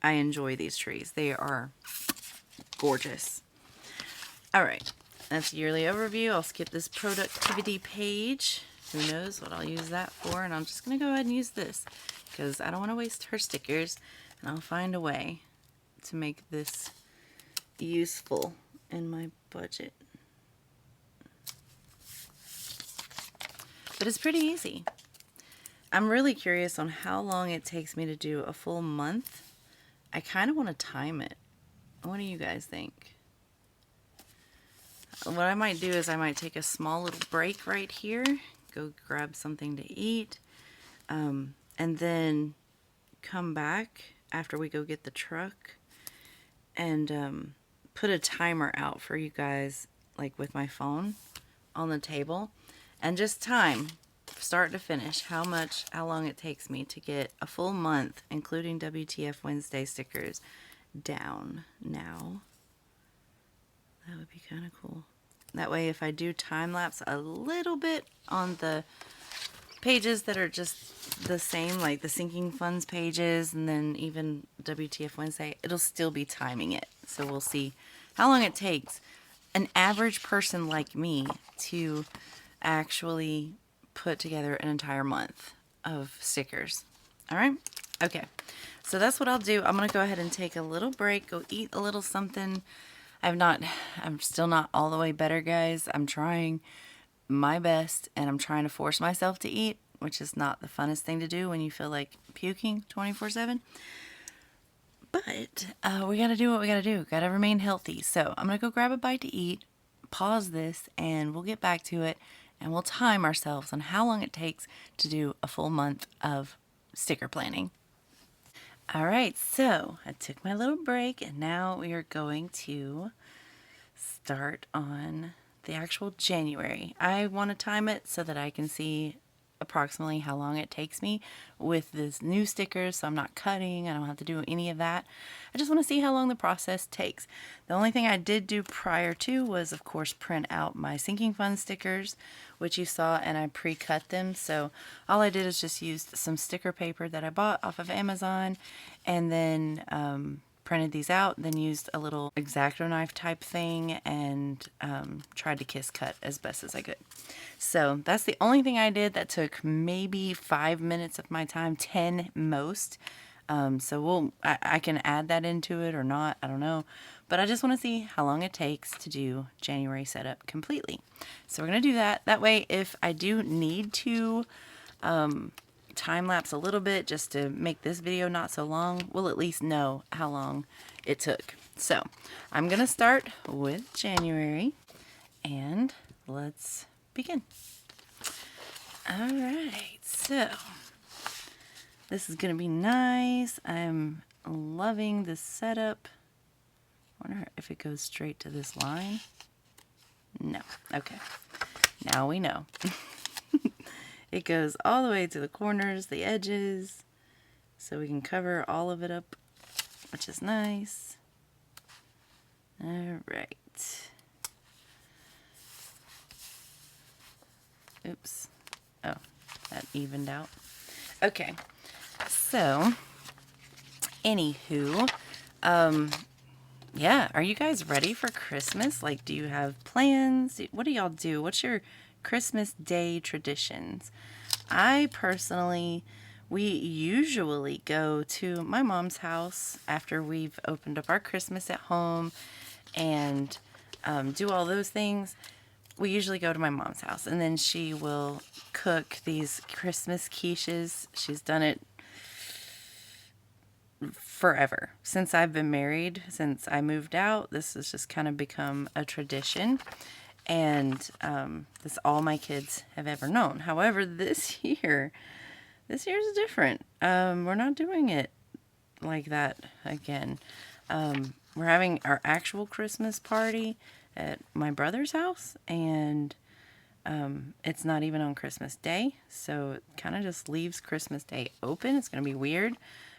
Speaker 1: I enjoy these trees. They are gorgeous. Alright, that's yearly overview. I'll skip this productivity page. Who knows what I'll use that for, and I'm just going to go ahead and use this because I don't want to waste her stickers, and I'll find a way to make this useful in my budget. But it's pretty easy. I'm really curious on how long it takes me to do a full month. I kind of want to time it. What do you guys think? What I might do is I might take a small little break right here, go grab something to eat, and then come back after we go get the truck and put a timer out for you guys, like with my phone on the table, and just time start to finish how long it takes me to get a full month, including WTF Wednesday stickers, down now. That would be kind of cool. That way, if I do time lapse a little bit on the pages that are just the same, like the sinking funds pages, and then even WTF Wednesday, it'll still be timing it. So we'll see how long it takes an average person like me to actually put together an entire month of stickers. All right? Okay. So that's what I'll do. I'm going to go ahead and take a little break, go eat a little something. I'm still not all the way better, guys. I'm trying my best, and I'm trying to force myself to eat, which is not the funnest thing to do when you feel like puking 24/7. But we got to do what we got to do. Got to remain healthy. So I'm going to go grab a bite to eat, pause this, and we'll get back to it, and we'll time ourselves on how long it takes to do a full month of sticker planning. All right, so I took my little break, and now we are going to start on the actual January. I want to time it so that I can see approximately how long it takes me with this new stickers, so I'm not cutting, I don't have to do any of that. I just want to see how long the process takes. The only thing I did do prior to was, of course, print out my sinking fund stickers, which you saw, and I pre-cut them. So all I did is just use some sticker paper that I bought off of Amazon, and then printed these out, then used a little X-Acto knife type thing and tried to kiss cut as best as I could. So that's the only thing I did. That took maybe 5 minutes of my time, 10 most. So I can add that into it or not, I don't know. But I just want to see how long it takes to do January setup completely. So we're going to do that. That way, if I do need to time lapse a little bit just to make this video not so long. We'll at least know how long it took. So I'm gonna start with January, and let's begin. All right, so this is gonna be nice. I'm loving this setup. Wonder if it goes straight to this line. No. Okay. Now we know. It goes all the way to the corners, the edges, so we can cover all of it up, which is nice. All right. Oops. Oh, that evened out. Okay. So, anywho, yeah, are you guys ready for Christmas? Like, do you have plans? What do y'all do? What's your Christmas Day traditions? I personally, we usually go to my mom's house after we've opened up our Christmas at home and do all those things. We usually go to my mom's house, and then she will cook these Christmas quiches. She's done it forever. Since I've been married, since I moved out, this has just kind of become a tradition. And that's all my kids have ever known. However, this year is different. We're not doing it like that again. We're having our actual Christmas party at my brother's house, and it's not even on Christmas Day, so it kind of just leaves Christmas Day open. It's going to be weird.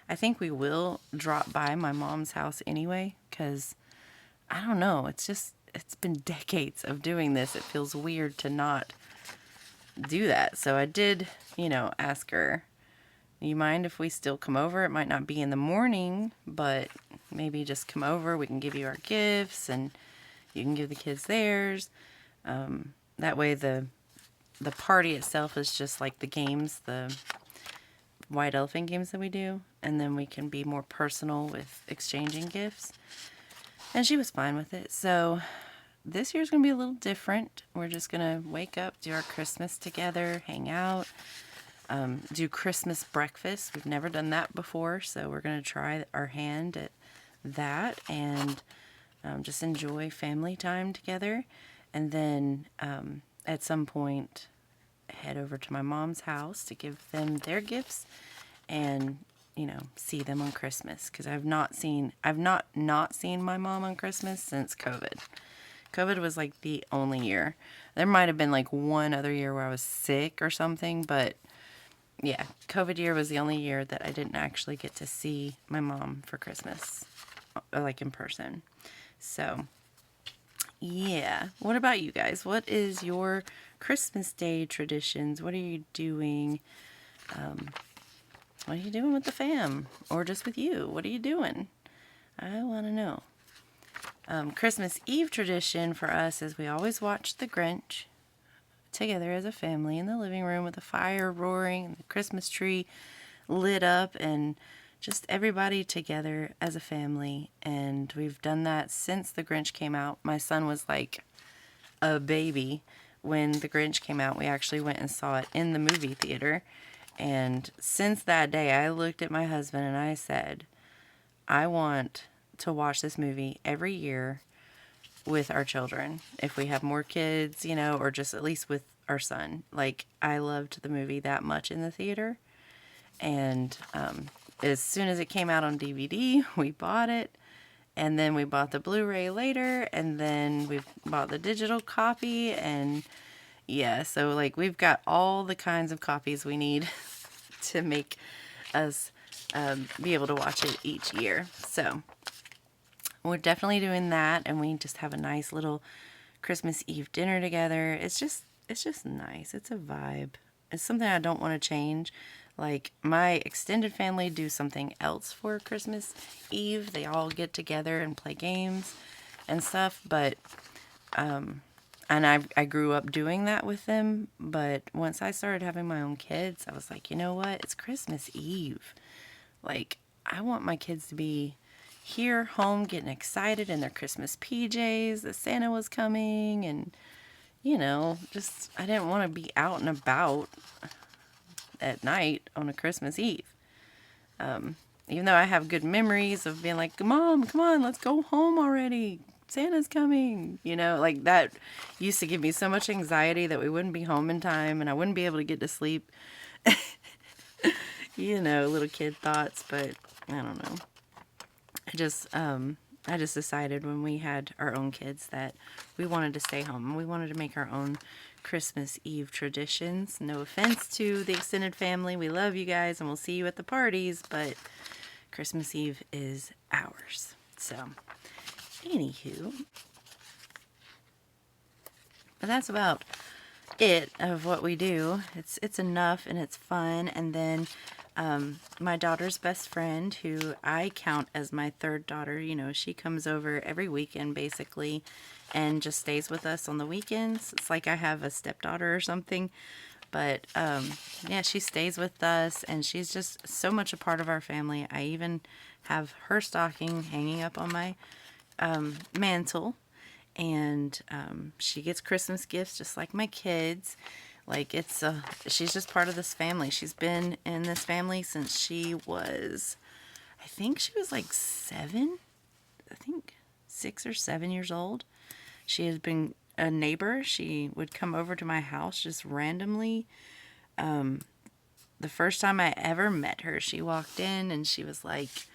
Speaker 1: I think we will drop by my mom's house anyway, because I don't know, it's been decades of doing this. It feels weird to not do that. So I did, ask her, you mind if we still come over? It might not be in the morning, but maybe just come over. We can give you our gifts, and you can give the kids theirs. That way the party itself is just like the games, the white elephant games that we do, and then we can be more personal with exchanging gifts. And she was fine with it. So this year's gonna be a little different. We're just gonna wake up, do our Christmas together, hang out, do Christmas breakfast. We've never done that before, so we're gonna try our hand at that, and just enjoy family time together. And then at some point head over to my mom's house to give them their gifts and see them on Christmas, because I've not seen my mom on Christmas since COVID. COVID was like the only year. There might have been like one other year where I was sick or something, but yeah, COVID year was the only year that I didn't actually get to see my mom for Christmas, like in person. So yeah, what about you guys? What is your Christmas Day traditions? What are you doing? What are you doing with the fam? Or just with you? What are you doing? I want to know. Christmas Eve tradition for us is we always watch The Grinch together as a family in the living room with the fire roaring and the Christmas tree lit up, and just everybody together as a family. And we've done that since The Grinch came out. My son was like a baby when The Grinch came out. We actually went and saw it in the movie theater. And since that day, I looked at my husband and I said, I want to watch this movie every year with our children. If we have more kids, or just at least with our son. Like, I loved the movie that much in the theater. And as soon as it came out on DVD, we bought it. And then we bought the Blu-ray later. And then we bought the digital copy. And yeah, so like we've got all the kinds of copies we need to make us be able to watch it each year. So we're definitely doing that, and we just have a nice little Christmas Eve dinner together. It's just nice. It's a vibe. It's something I don't want to change. Like, my extended family do something else for Christmas Eve. They all get together and play games and stuff, but and I grew up doing that with them, but once I started having my own kids, I was like, you know what? It's Christmas Eve. Like, I want my kids to be here, home, getting excited in their Christmas PJs that Santa was coming, and, just, I didn't want to be out and about at night on a Christmas Eve. Even though I have good memories of being like, Mom, come on, let's go home already. Santa's coming. You know, like that used to give me so much anxiety that we wouldn't be home in time and I wouldn't be able to get to sleep. You know, little kid thoughts, but I don't know. I just decided when we had our own kids that we wanted to stay home. We wanted to make our own Christmas Eve traditions. No offense to the extended family. We love you guys and we'll see you at the parties, but Christmas Eve is ours. So, anywho, but that's about it of what we do. It's enough and it's fun. And then my daughter's best friend, who I count as my third daughter, you know, she comes over every weekend basically and just stays with us on the weekends. It's like I have a stepdaughter or something. But yeah, she stays with us and she's just so much a part of our family. I even have her stocking hanging up on my mantle. And she gets Christmas gifts just like my kids. Like she's just part of this family. She's been in this family since she was, I think she was like 7, I think 6 or 7 years old. She has been a neighbor. She would come over to my house just randomly. The first time I ever met her, she walked in and she was like,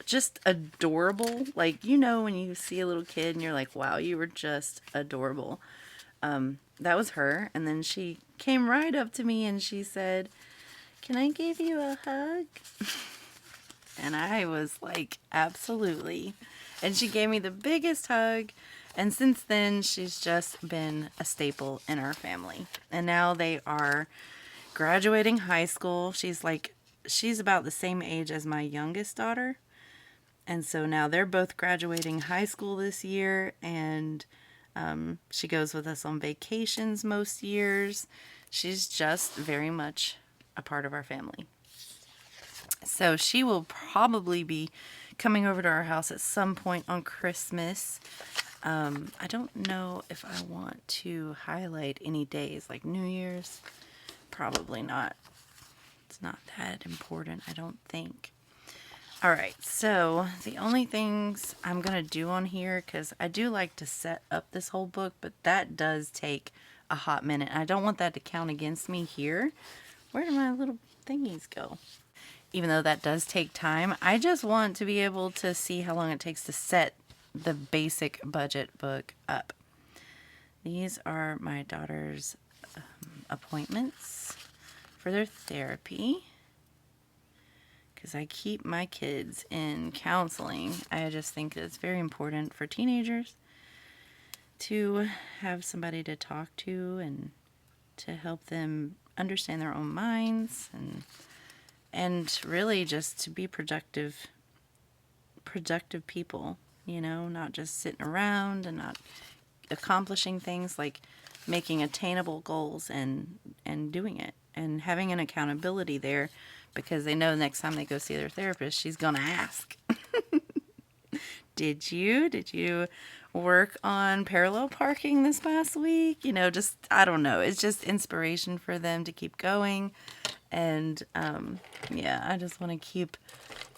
Speaker 1: just adorable. Like, you know, when you see a little kid and you're like, wow, you were just adorable. That was her. And then she came right up to me and she said, "Can I give you a hug?" And I was like, absolutely. And she gave me the biggest hug. And since then, she's just been a staple in our family. And now they are graduating high school. She's about the same age as my youngest daughter. And so now they're both graduating high school this year, and she goes with us on vacations most years. She's just very much a part of our family. So she will probably be coming over to our house at some point on Christmas. I don't know if I want to highlight any days, like New Year's. Probably not. It's not that important, I don't think. Alright, so the only things I'm going to do on here, because I do like to set up this whole book, but that does take a hot minute. I don't want that to count against me here. Where do my little thingies go? Even though that does take time, I just want to be able to see how long it takes to set the basic budget book up. These are my daughter's appointments for their therapy. Because I keep my kids in counseling. I just think it's very important for teenagers to have somebody to talk to and to help them understand their own minds and really just to be productive people, you know, not just sitting around and not accomplishing things, like making attainable goals and doing it and having an accountability there. Because they know the next time they go see their therapist, she's going to ask, Did you work on parallel parking this past week? You know, just, I don't know. It's just inspiration for them to keep going. And, yeah, I just want to keep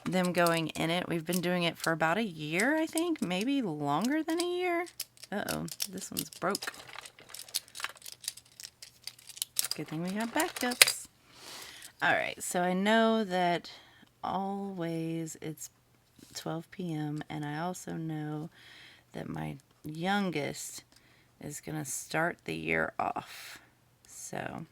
Speaker 1: them going in it. We've been doing it for about a year, I think. Maybe longer than a year. Uh-oh, this one's broke. Good thing we have backups. Alright, so I know that always it's 12 p.m. and I also know that my youngest is going to start the year off. So,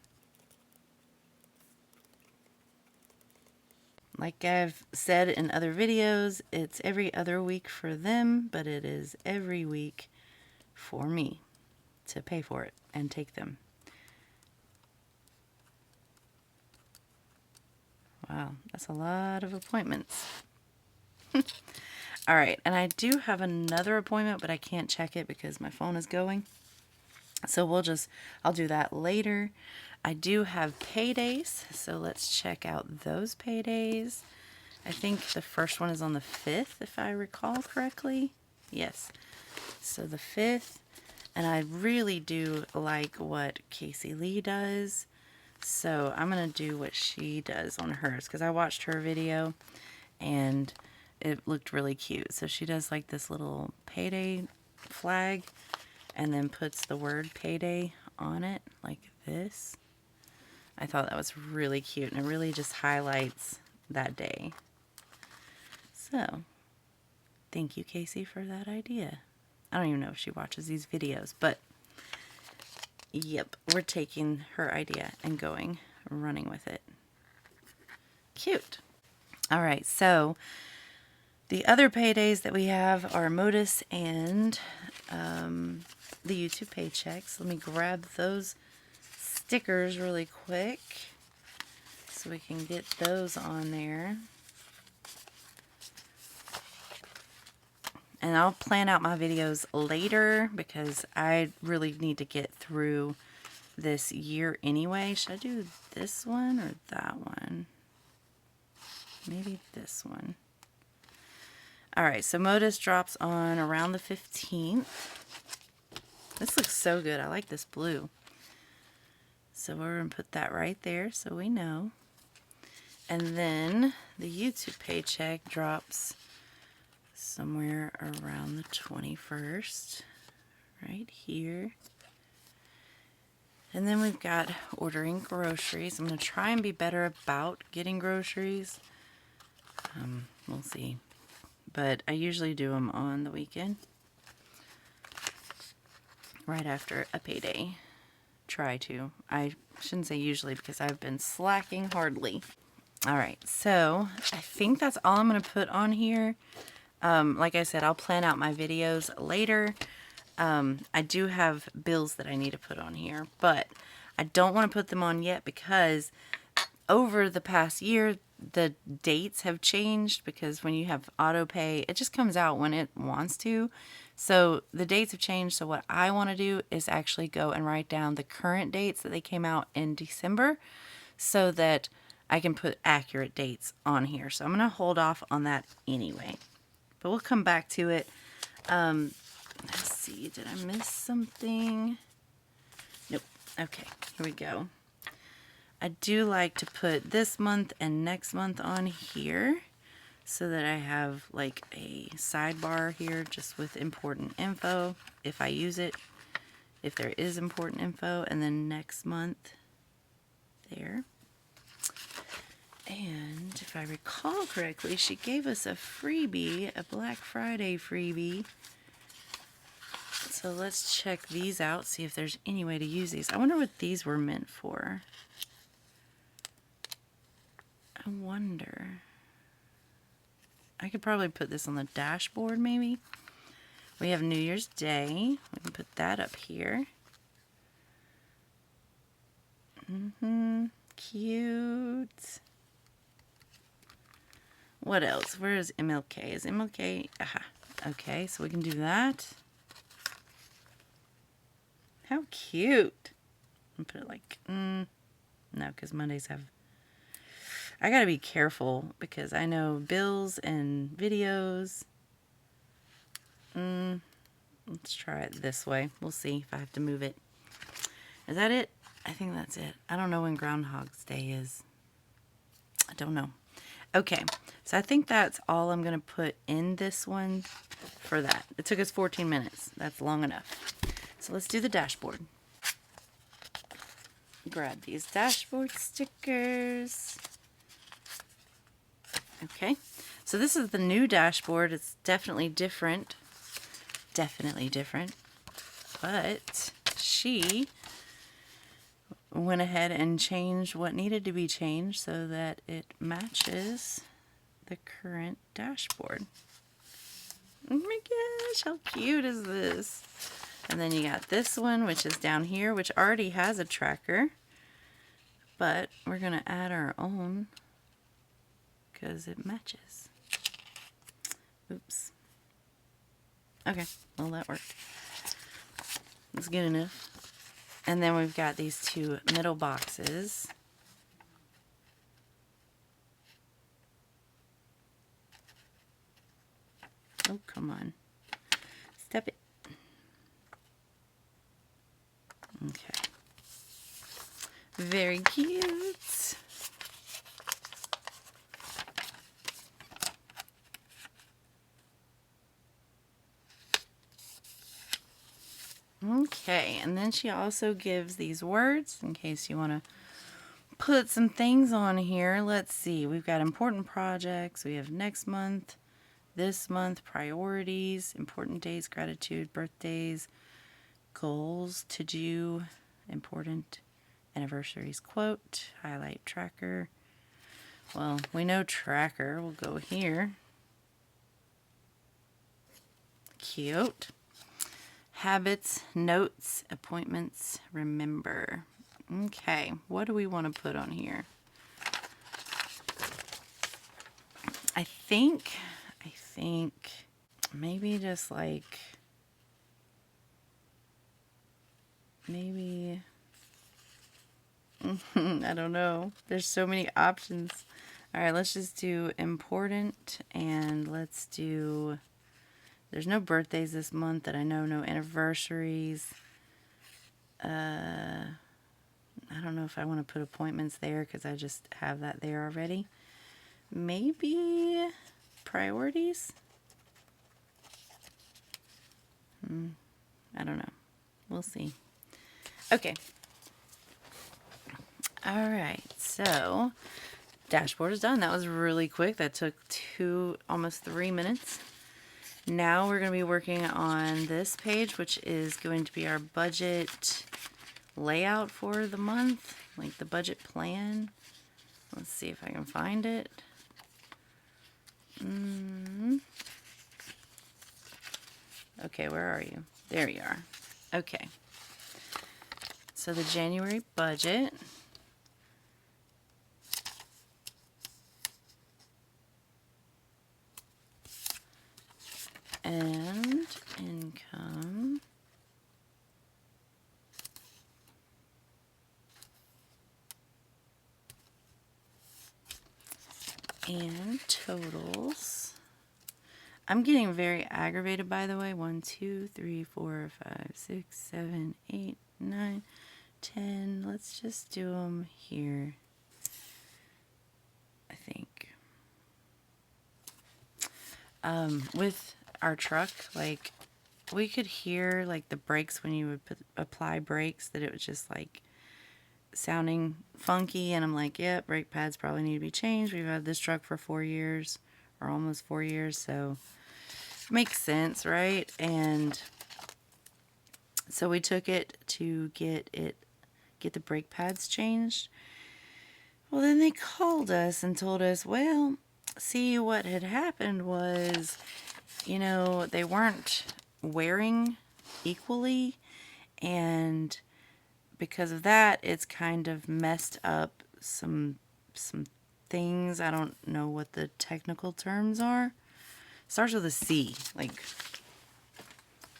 Speaker 1: like I've said in other videos, it's every other week for them, but it is every week for me to pay for it and take them. Wow, that's a lot of appointments. Alright, and I do have another appointment, but I can't check it because my phone is going. So I'll do that later. I do have paydays, so let's check out those paydays. I think the first one is on the 5th, if I recall correctly. Yes. So the 5th, and I really do like what Casey Lee does. So I'm going to do what she does on hers because I watched her video and it looked really cute. So she does like this little payday flag and then puts the word payday on it like this. I thought that was really cute and it really just highlights that day. So thank you, Casey, for that idea. I don't even know if she watches these videos, but yep, we're taking her idea and running with it. Cute. All right, so the other paydays that we have are Modus and the YouTube paychecks. Let me grab those stickers really quick so we can get those on there. And I'll plan out my videos later because I really need to get through this year anyway. Should I do this one or that one? Maybe this one. Alright, so Modus drops on around the 15th. This looks so good. I like this blue. So we're going to put that right there so we know. And then the YouTube paycheck drops somewhere around the 21st, right here. And then we've got ordering groceries. I'm going to try and be better about getting groceries. We'll see. But I usually do them on the weekend, right after a payday. Try to. I shouldn't say usually because I've been slacking hardly. Alright, so I think that's all I'm going to put on here. Like I said, I'll plan out my videos later. I do have bills that I need to put on here, but I don't want to put them on yet because over the past year, the dates have changed because when you have auto pay, it just comes out when it wants to. So the dates have changed. So what I want to do is actually go and write down the current dates that they came out in December so that I can put accurate dates on here. So I'm going to hold off on that anyway. But we'll come back to it. Let's see. Did I miss something? Nope. Okay. Here we go. I do like to put this month and next month on here so that I have like a sidebar here just with important info if I use it, if there is important info, and then next month there. And if I recall correctly, she gave us a freebie, a Black Friday freebie. So let's check these out, see if there's any way to use these. I wonder what these were meant for. I wonder. I could probably put this on the dashboard maybe. We have New Year's Day. We can put that up here. Cute. What else? Where is MLK? Is MLK? Aha. Okay, so we can do that. How cute. I'll put it like, no, because Mondays have, I gotta be careful because I know bills and videos. Let's try it this way. We'll see if I have to move it. Is that it? I think that's it. I don't know when Groundhog's Day is. I don't know. Okay, so I think that's all I'm going to put in this one for that. It took us 14 minutes. That's long enough. So let's do the dashboard. Grab these dashboard stickers. Okay, so this is the new dashboard. It's definitely different. Definitely different. But she went ahead and changed what needed to be changed so that it matches the current dashboard. Oh my gosh, how cute is this? And then you got this one, which is down here, which already has a tracker. But we're going to add our own because it matches. Oops. Okay, well that worked. That's good enough. And then we've got these two middle boxes. Oh, come on. Step it. Okay. Very cute. Okay, and then she also gives these words in case you want to put some things on here. Let's see. We've got important projects. We have next month, this month, priorities, important days, gratitude, birthdays, goals to do, important anniversaries, quote, highlight tracker. Well, we know tracker. We'll go here. Cute. Habits, notes, appointments, remember. Okay, what do we want to put on here? I think maybe just like, maybe, I don't know. There's so many options. All right, let's just do important, and let's do, there's no birthdays this month that I know, no anniversaries. I don't know if I want to put appointments there because I just have that there already. Maybe priorities? I don't know. We'll see. Okay. All right. So, dashboard is done. That was really quick. That took almost 3 minutes. Now we're going to be working on this page, which is going to be our budget layout for the month, like the budget plan. Let's see if I can find it. Okay, where are you? There you are. Okay. So the January budget. And income. And totals. I'm getting very aggravated, by the way. 1, 2, 3, 4, 5, 6, 7, 8, 9, 10. Let's just do them here, I think. With our truck, like, we could hear, like, the brakes when you would apply brakes, that it was just, like, sounding funky, and I'm like, yeah, brake pads probably need to be changed. We've had this truck for 4 years, or almost 4 years, so makes sense, right? And so we took it to get the brake pads changed. Well, then they called us and told us, well, see, what had happened was, you know, they weren't wearing equally, and because of that, it's kind of messed up some things. I don't know what the technical terms are. Starts with a C, like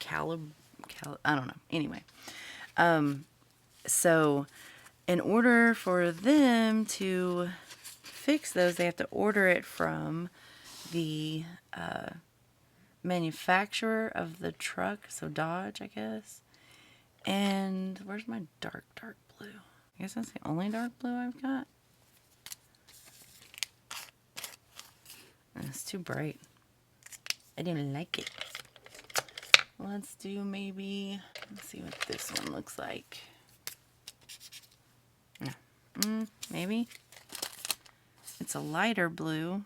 Speaker 1: I don't know. Anyway, so in order for them to fix those, they have to order it from the manufacturer of the truck, so Dodge, I guess. And where's my dark blue? I guess that's the only dark blue I've got. It's too bright. I didn't like it. Let's do maybe, let's see what this one looks like. Maybe. It's a lighter blue.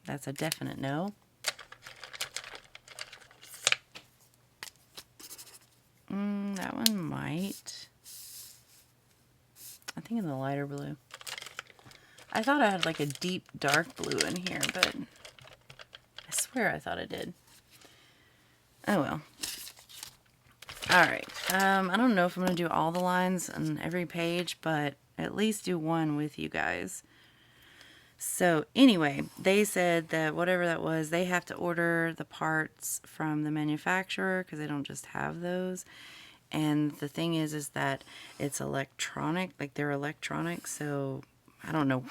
Speaker 1: That's a definite no. That one might. I think in the lighter blue. I thought I had like a deep dark blue in here, but I swear I thought I did. Oh well. Alright. I don't know if I'm going to do all the lines on every page, but at least do one with you guys. So anyway, they said that whatever that was, they have to order the parts from the manufacturer because they don't just have those. And the thing is that it's electronic, like they're electronic. So I don't know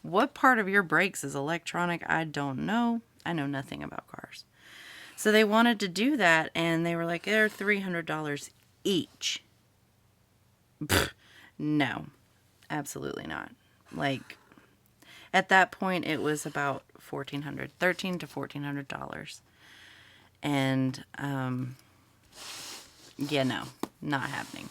Speaker 1: what part of your brakes is electronic. I don't know. I know nothing about cars. So they wanted to do that, and they were like, they're $300 each. Pfft, no, absolutely not. Like, at that point, it was about $1,300 to $1,400. And, yeah, no, not happening.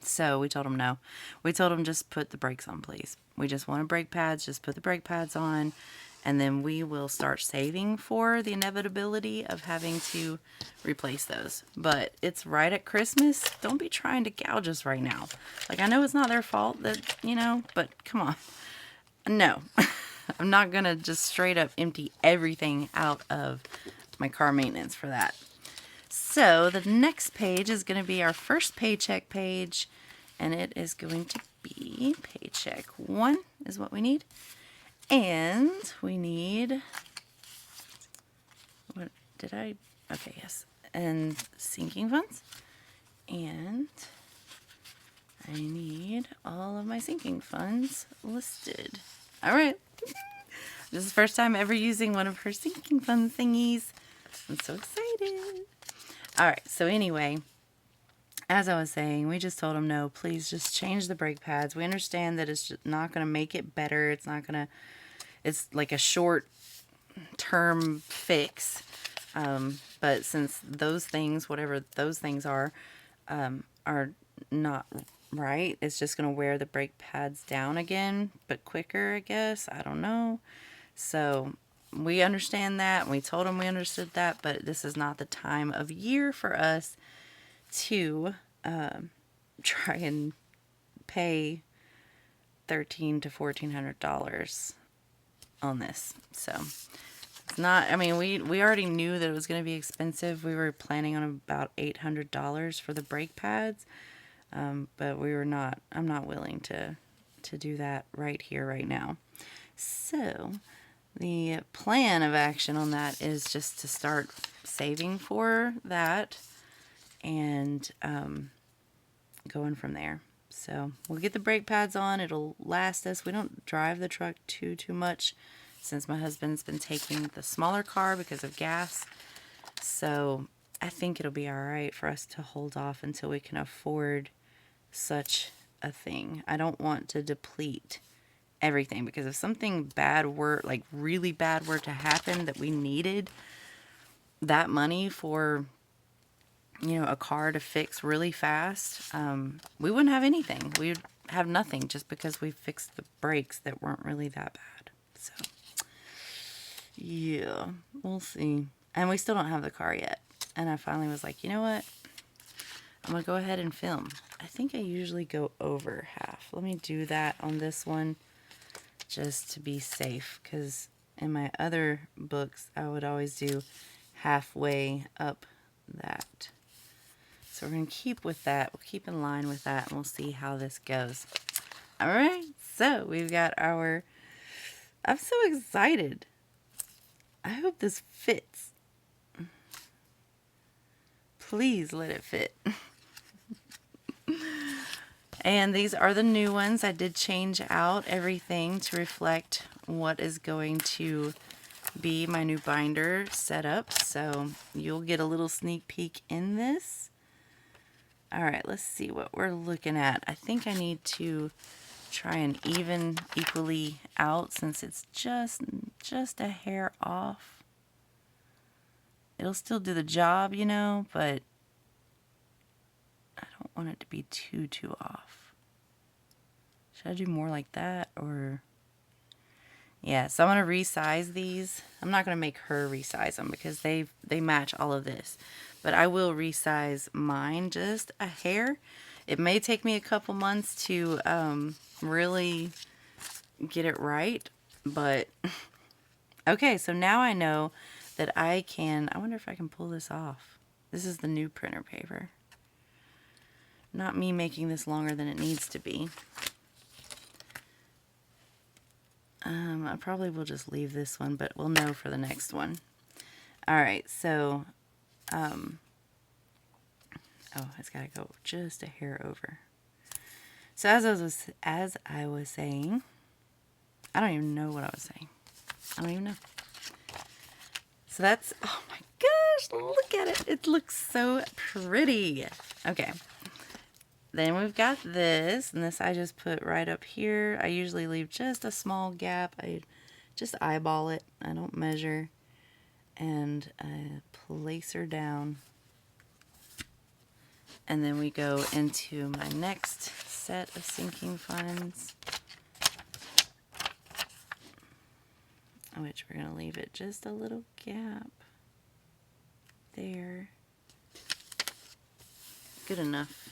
Speaker 1: So we told them no. We told them just put the brakes on, please. We just want brake pads. Just put the brake pads on. And then we will start saving for the inevitability of having to replace those. But it's right at Christmas. Don't be trying to gouge us right now. Like, I know it's not their fault that, you know, but come on. No. I'm not going to just straight up empty everything out of my car maintenance for that. So the next page is going to be our first paycheck page. And it is going to be paycheck 1 is what we need. And we need, what did I, okay, yes, and sinking funds. And I need all of my sinking funds listed. All right. This is the first time ever using one of her sinking fund thingies. I'm so excited. All right, so anyway, as I was saying, we just told them, no, please just change the brake pads. We understand that it's just not going to make it better. It's not going to, it's like a short-term fix. But since those things, whatever those things are not right, it's just going to wear the brake pads down again, but quicker, I guess. I don't know. So we understand that. We told them we understood that, but this is not the time of year for us to try and pay $1,300 to $1,400 on this. So it's not, I mean, we already knew that it was going to be expensive. We were planning on about $800 for the brake pads, but I'm not willing to do that right here, right now. So the plan of action on that is just to start saving for that and going from there. So we'll get the brake pads on. It'll last us. We don't drive the truck too much since my husband's been taking the smaller car because of gas. So I think it'll be all right for us to hold off until we can afford such a thing. I don't want to deplete everything, because if something bad were, like really bad were to happen that we needed that money for, you know, a car to fix really fast, we wouldn't have anything. We'd have nothing just because we fixed the brakes that weren't really that bad. So yeah, we'll see. And we still don't have the car yet. And I finally was like, you know what? I'm going to go ahead and film. I think I usually go over half. Let me do that on this one just to be safe, because in my other books, I would always do halfway up that. So we're going to keep with that. We'll keep in line with that, and we'll see how this goes. All right. So we've got our... I'm so excited. I hope this fits. Please let it fit. And these are the new ones. I did change out everything to reflect what is going to be my new binder setup. So you'll get a little sneak peek in this. All right, let's see what we're looking at. I think I need to try and even equally out since it's just a hair off. It'll still do the job, you know, but I don't want it to be too off. Should I do more like that, or... Yeah, so I'm going to resize these. I'm not going to make her resize them because they match all of this. But I will resize mine just a hair. It may take me a couple months to really get it right. But, okay, so now I know that I can... I wonder if I can pull this off. This is the new printer paper. Not me making this longer than it needs to be. I probably will just leave this one, but we'll know for the next one. Alright, so, oh, it's got to go just a hair over. So as I was saying, I don't even know what I was saying. I don't even know. So that's, oh my gosh, look at it. It looks so pretty. Okay. Then we've got this, and this I just put right up here. I usually leave just a small gap. I just eyeball it. I don't measure. And I place her down. And then we go into my next set of sinking funds, which we're going to leave it just a little gap there. Good enough.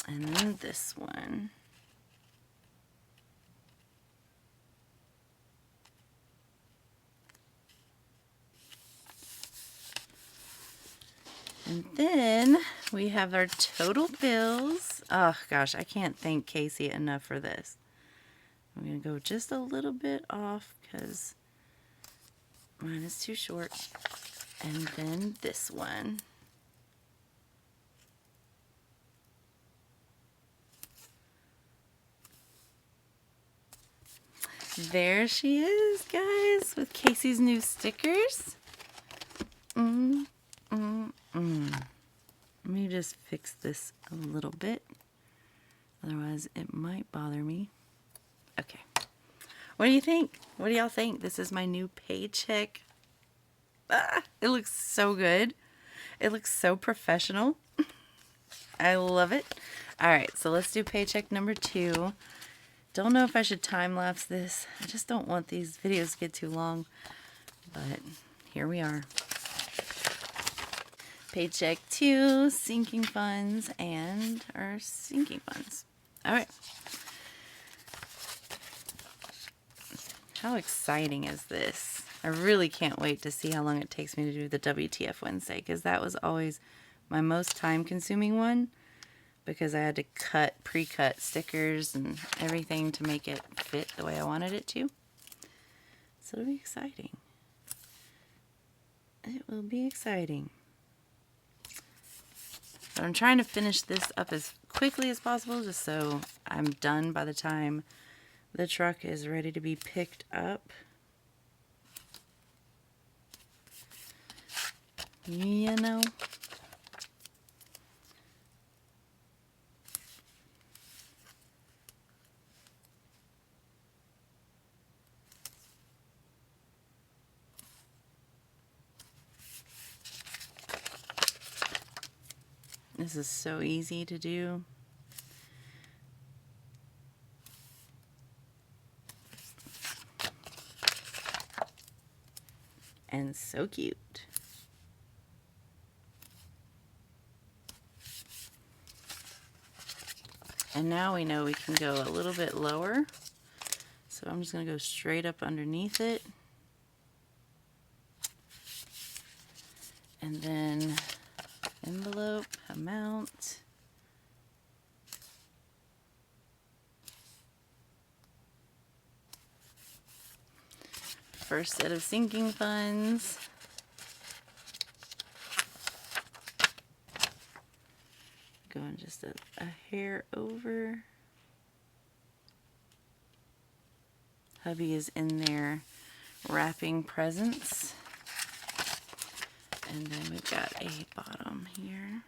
Speaker 1: And then this one. And then we have our total bills. Oh gosh, I can't thank Casey enough for this. I'm going to go just a little bit off because mine is too short. And then this one. There she is, guys, with Casey's new stickers. Let me just fix this a little bit. Otherwise, it might bother me. Okay. What do you think? What do y'all think? This is my new paycheck. Ah, it looks so good. It looks so professional. I love it. All right, so let's do paycheck number 2. Don't know if I should time-lapse this. I just don't want these videos to get too long. But here we are. Paycheck 2, sinking funds, and our sinking funds. All right. How exciting is this? I really can't wait to see how long it takes me to do the WTF Wednesday, because that was always my most time-consuming one, because I had to pre-cut stickers and everything to make it fit the way I wanted it to. So it'll be exciting. It will be exciting. But I'm trying to finish this up as quickly as possible, just so I'm done by the time the truck is ready to be picked up. You know. This is so easy to do. And so cute. And now we know we can go a little bit lower. So I'm just going to go straight up underneath it. And then envelope, amount. First set of sinking funds. Going just a hair over. Hubby is in there wrapping presents. And then we've got a bottom here.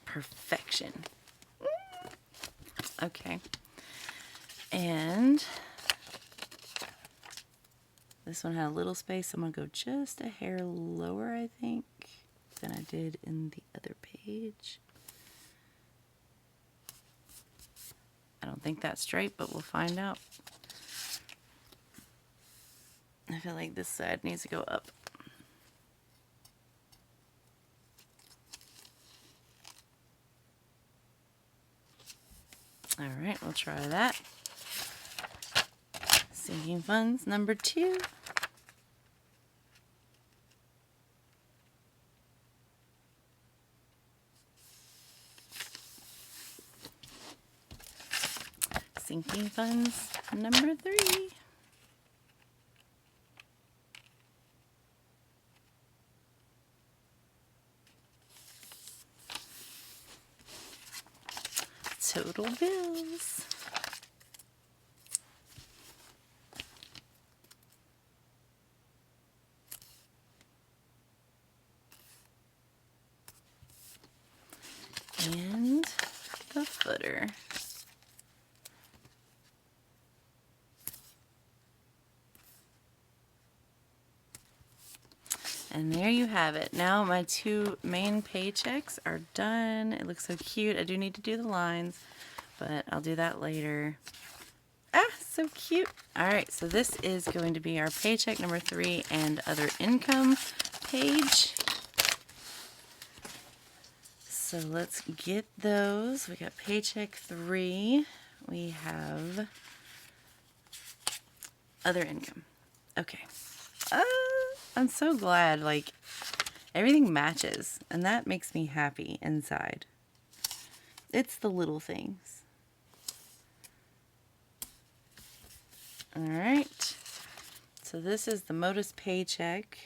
Speaker 1: Perfection. Okay. And this one had a little space. I'm going to go just a hair lower, I think, than I did in the other page. I don't think that's straight, but we'll find out. I feel like this side needs to go up. All right, we'll try that. Sinking funds number 2. Sinking funds number 3. total bills. And the footer. And there you have it. Now my two main paychecks are done. It looks so cute. I do need to do the lines, but I'll do that later. Ah, so cute. All right, so this is going to be our paycheck number 3 and other income page. So let's get those. We got paycheck 3. We have other income. Okay. I'm so glad, like, everything matches, and that makes me happy inside. It's the little things. All right. So this is the Modus paycheck.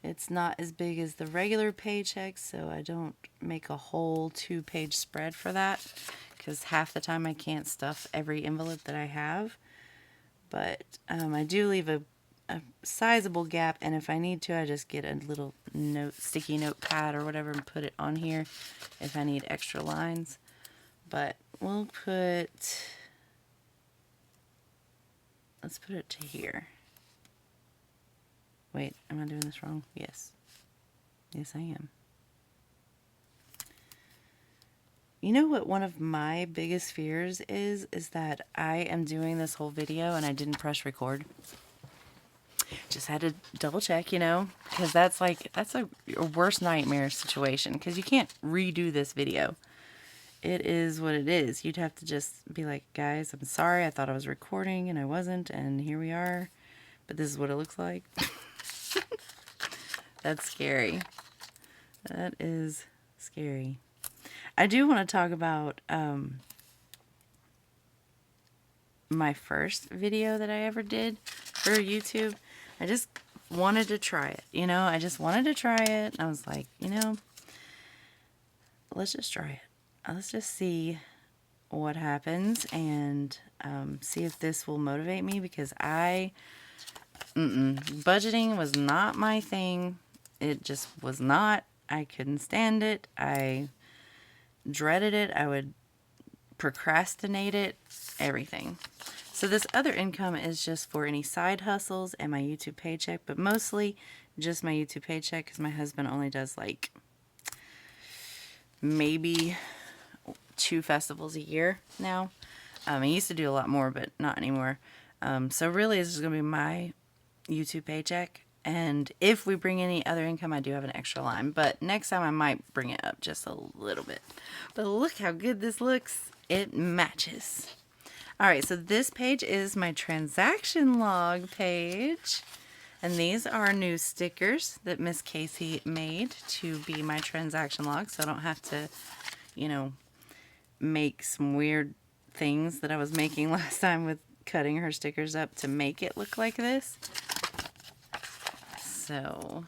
Speaker 1: It's not as big as the regular paycheck, so I don't make a whole 2-page spread for that, because half the time I can't stuff every envelope that I have. But I do leave a sizable gap, and if I need to, I just get a little sticky notepad or whatever and put it on here if I need extra lines. But let's put it to here. Wait, am I doing this wrong? Yes. Yes, I am. You know what one of my biggest fears is that I am doing this whole video and I didn't press record. Just had to double check, you know, because that's a worst nightmare situation, because you can't redo this video. It is what it is. You'd have to just be like, guys, I'm sorry, I thought I was recording and I wasn't, and here we are, but this is what it looks like. That's scary. That is scary. I do want to talk about my first video that I ever did for YouTube. I just wanted to try it, you know, I just wanted to try it. I was like, you know, let's just try it. Let's just see what happens and see if this will motivate me, because budgeting was not my thing. It just was not. I couldn't stand it. I dreaded it. I would procrastinate it, everything. So this other income is just for any side hustles and my YouTube paycheck, but mostly just my YouTube paycheck, because my husband only does like maybe 2 festivals a year now. I used to do a lot more, but not anymore. So really this is going to be my YouTube paycheck, and if we bring any other income, I do have an extra line, but next time I might bring it up just a little bit. But look how good this looks. It matches. Alright, so this page is my transaction log page, and these are new stickers that Miss Casey made to be my transaction log, so I don't have to, you know, make some weird things that I was making last time with cutting her stickers up to make it look like this. So,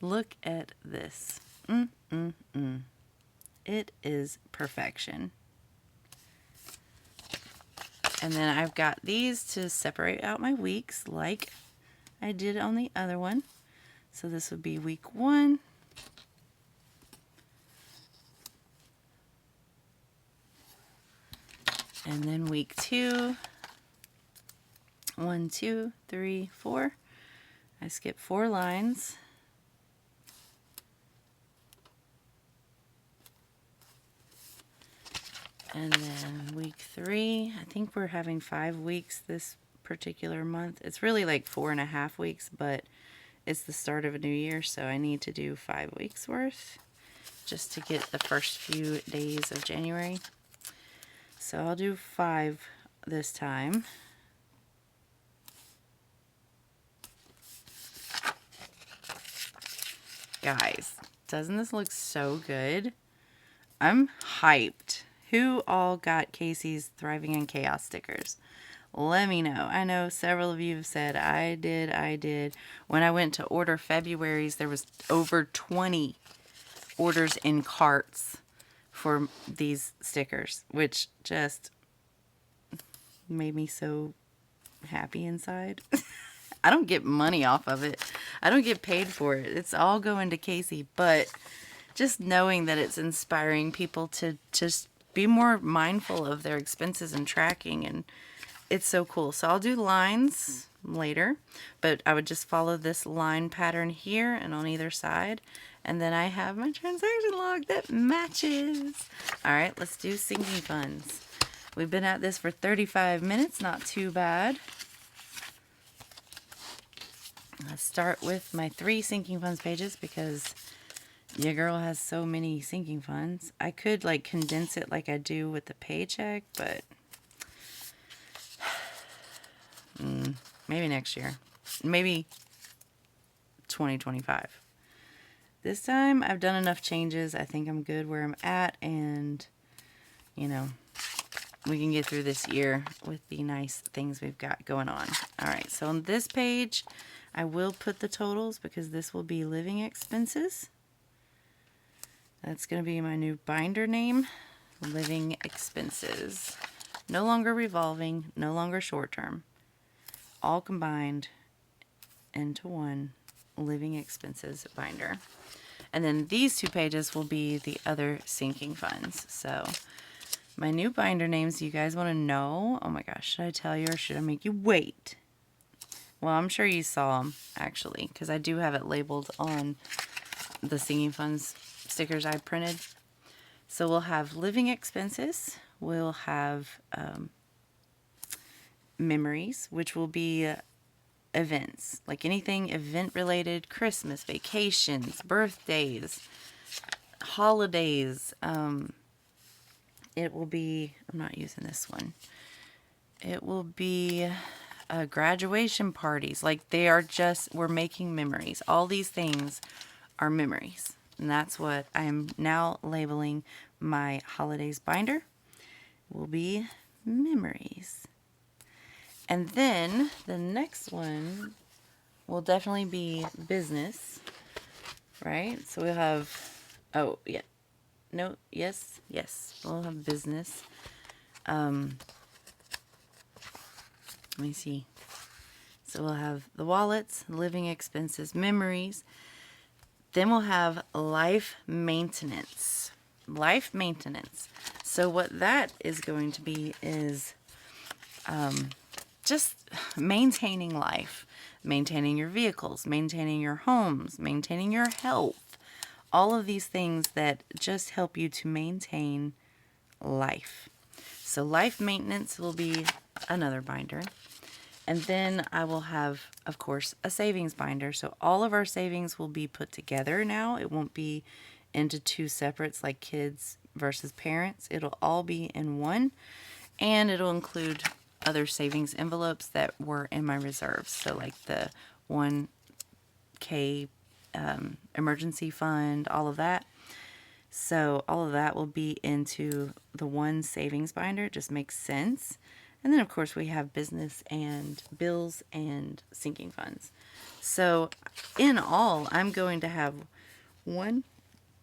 Speaker 1: look at this. It is perfection. And then I've got these to separate out my weeks like I did on the other one. So this would be week 1. And then week 2. 1, 2, 3, 4. I skip 4 lines. And then week 3, I think we're having 5 weeks this particular month. It's really like 4.5 weeks, but it's the start of a new year, so I need to do 5 weeks worth just to get the first few days of January. So I'll do 5 this time. Guys, doesn't this look so good? I'm hyped. Who all got Casey's Thriving in Chaos stickers? Let me know. I know several of you have said, I did. When I went to order February's, there was over 20 orders in carts for these stickers, which just made me so happy inside. I don't get money off of it. I don't get paid for it. It's all going to Casey, but just knowing that it's inspiring people to just be more mindful of their expenses and tracking, and it's so cool. So I'll do lines later, but I would just follow this line pattern here and on either side, and then I have my transaction log that matches. All right, let's do sinking funds. We've been at this for 35 minutes, not too bad. Let's start with my 3 sinking funds pages because your girl has so many sinking funds. I could like condense it like I do with the paycheck, but maybe next year. Maybe 2025. This time I've done enough changes. I think I'm good where I'm at, and you know, we can get through this year with the nice things we've got going on. All right, so on this page, I will put the totals because this will be living expenses. That's going to be my new binder name, living expenses. No longer revolving, no longer short term. All combined into one living expenses binder. And then these 2 pages will be the other sinking funds. So my new binder names, you guys want to know? Oh my gosh, should I tell you or should I make you wait? Well, I'm sure you saw them actually, because I do have it labeled on the sinking funds stickers I printed. So we'll have living expenses. We'll have memories, which will be events, like anything event related, Christmas, vacations, birthdays, holidays. It will be, I'm not using this one. It will be graduation parties. Like they are just, we're making memories. All these things are memories. And that's what I am now labeling my holidays binder. Will be memories. And then the next one will definitely be business, right? So we'll have, oh yeah, no, yes, we'll have business. Let me see. So we'll have the wallets, living expenses, memories. Then we'll have life maintenance. Life maintenance. So what that is going to be is just maintaining life, maintaining your vehicles, maintaining your homes, maintaining your health. All of these things that just help you to maintain life. So life maintenance will be another binder. And then I will have, of course, a savings binder. So all of our savings will be put together now. It won't be into 2 separates like kids versus parents. It'll all be in one. And it'll include other savings envelopes that were in my reserves. So like the 1K emergency fund, all of that. So all of that will be into the one savings binder. It just makes sense. And then, of course, we have business and bills and sinking funds. So in all, I'm going to have 1,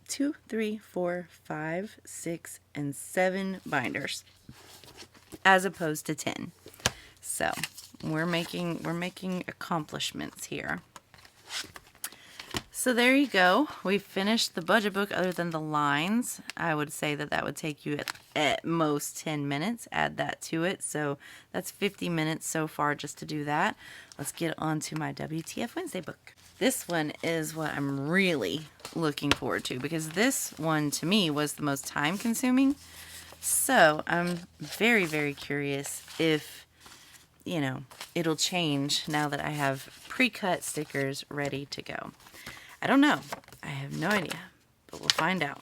Speaker 1: 2, 3, 4, 5, 6, and 7 binders as opposed to 10. So we're making accomplishments here. So there you go. We've finished the budget book other than the lines. I would say that that would take you at most 10 minutes. Add that to it. So that's 50 minutes so far just to do that. Let's get on to my WTF Wednesday book. This one is what I'm really looking forward to because this one to me was the most time consuming. So I'm very, very curious if, you know, it'll change now that I have pre-cut stickers ready to go. I don't know. I have no idea, but we'll find out.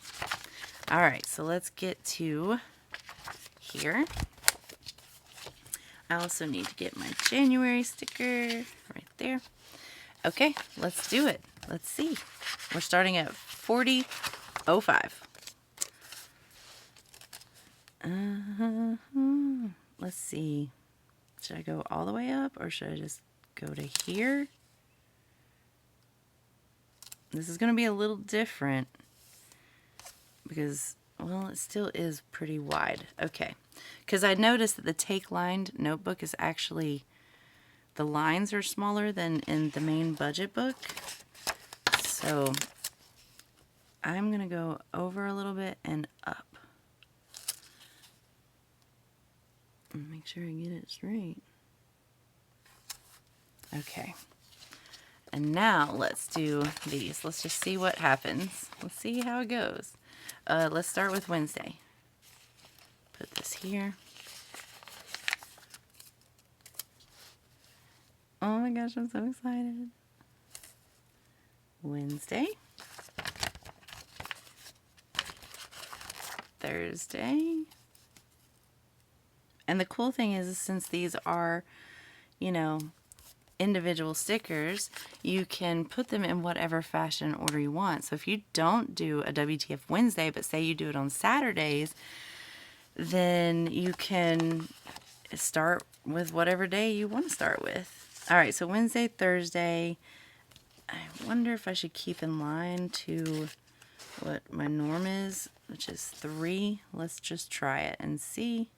Speaker 1: All right, so let's get to here. I also need to get my January sticker right there. Okay, let's do it. Let's see. We're starting at 40.05. Let's see. Should I go all the way up or should I just go to here? This is going to be a little different because Well, it still is pretty wide. Okay. Because I noticed that the take lined notebook is actually, the lines are smaller than in the main budget book. So I'm going to go over a little bit and up. Make sure I get it straight. Okay. And now let's do these. Let's just see what happens. Let's see how it goes. Let's start with Wednesday. Put this here. Oh my gosh, I'm so excited. Wednesday. Thursday. And the cool thing is, since these are, you know, individual stickers, you can put them in whatever fashion order you want. So if you don't do a WTF Wednesday, but say you do it on Saturdays, then you can start with whatever day you want to start with. All right, so Wednesday, Thursday. I wonder if I should keep in line to what my norm is, which is 3. Let's just try it and see.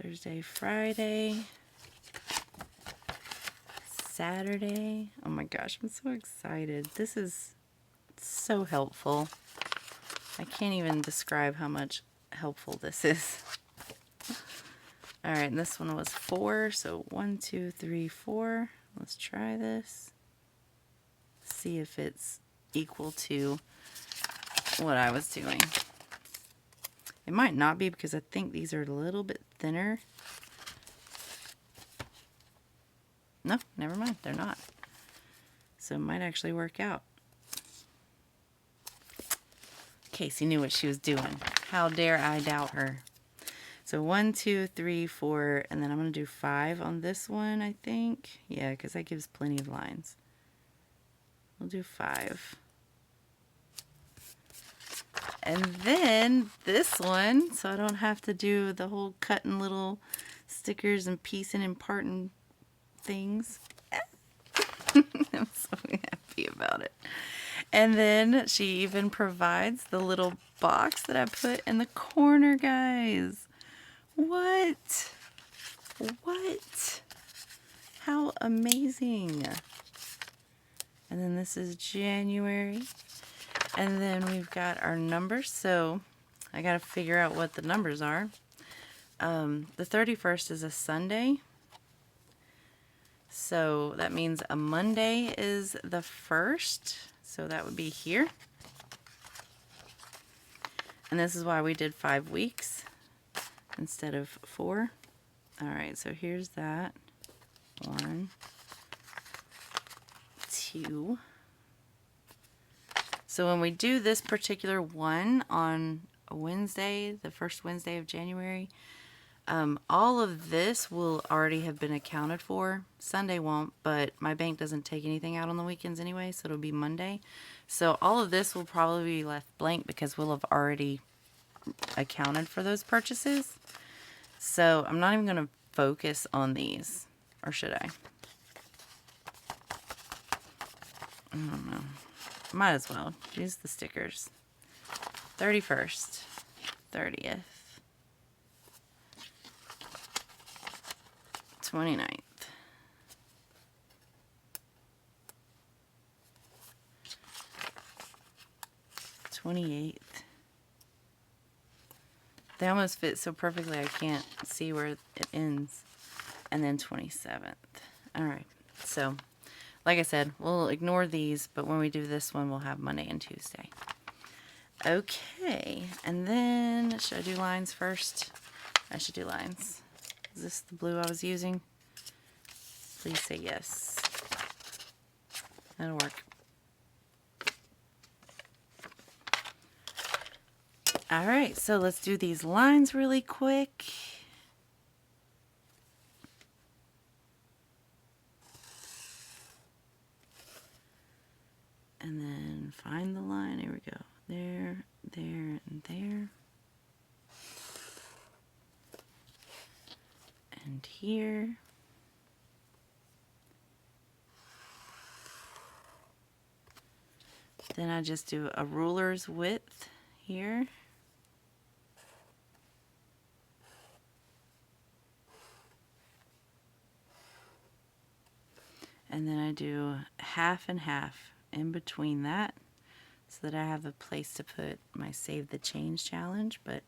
Speaker 1: Thursday, Friday, Saturday. Oh my gosh, I'm so excited. This is so helpful. I can't even describe how much helpful this is. All right, and this one was 4, so 1, 2, 3, 4. Let's try this. See if it's equal to what I was doing. It might not be, because I think these are a little bit thinner. No, never mind, they're not. So it might actually work out. Casey knew what she was doing. How dare I doubt her? So 1, 2, 3, 4, and then I'm going to do 5 on this one, I think. Yeah, because that gives plenty of lines. We'll do 5. And then this one, so I don't have to do the whole cutting little stickers and piecing and parting things. I'm so happy about it. And then she even provides the little box that I put in the corner, guys. What? What? How amazing. And then this is January. And then we've got our numbers. So I got to figure out what the numbers are. The 31st is a Sunday. So that means a Monday is the 1st. So that would be here. And this is why we did 5 weeks instead of 4. All right, so here's that. 1, 2. So when we do this particular one on a Wednesday, the first Wednesday of January, all of this will already have been accounted for. Sunday won't, but my bank doesn't take anything out on the weekends anyway, so it'll be Monday. So all of this will probably be left blank because we'll have already accounted for those purchases. So I'm not even going to focus on these, or should I? I don't know. Might as well use the stickers. 31st, 30th, 29th, 28th. They almost fit so perfectly I can't see where it ends. And then 27th. All right. So, like I said, we'll ignore these, but when we do this one, we'll have Monday and Tuesday. Okay. And then, should I do lines first? I should do lines. Is this the blue I was using? Please say yes. That'll work. All right, so let's do these lines really quick. And then find the line. Here we go. There, there, and there. And here. Then I just do a ruler's width here. And then I do half and half in between that so that I have a place to put my Save the Change challenge. But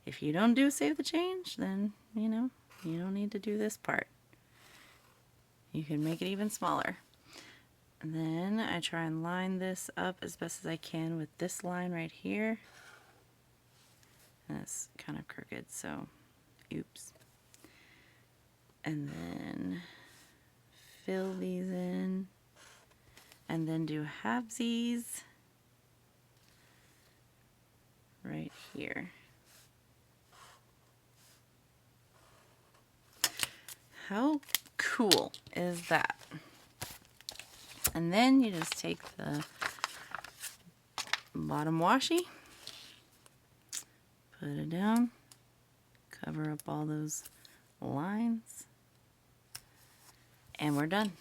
Speaker 1: if you don't do Save the Change, then, you know, you don't need to do this part. You can make it even smaller. And then I try and line this up as best as I can with this line right here. And it's kind of crooked, so oops. And then fill these in. And then do halvesies right here. How cool is that? And then you just take the bottom washi, put it down, cover up all those lines, and we're done.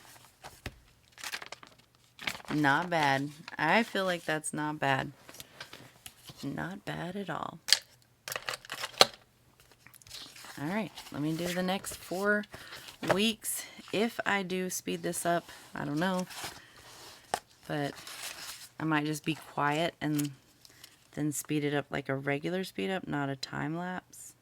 Speaker 1: Not bad. I feel like that's not bad. Not bad at all. All right, let me do the next 4 weeks. If I do speed this up, I don't know, but I might just be quiet and then speed it up like a regular speed up, not a time lapse.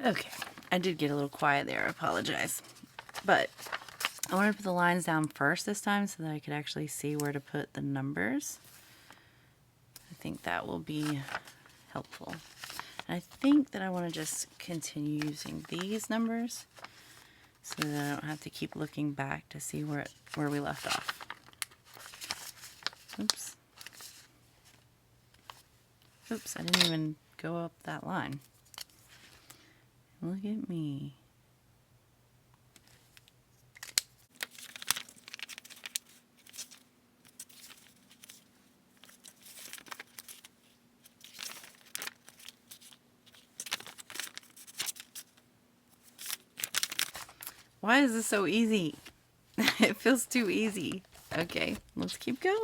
Speaker 1: Okay, I did get a little quiet there, I apologize. But I want to put the lines down first this time so that I could actually see where to put the numbers. I think that will be helpful. And I think that I want to just continue using these numbers so that I don't have to keep looking back to see where we left off. Oops. Oops, I didn't even go up that line. Look at me. Why is this so easy? It feels too easy. Okay, let's keep going.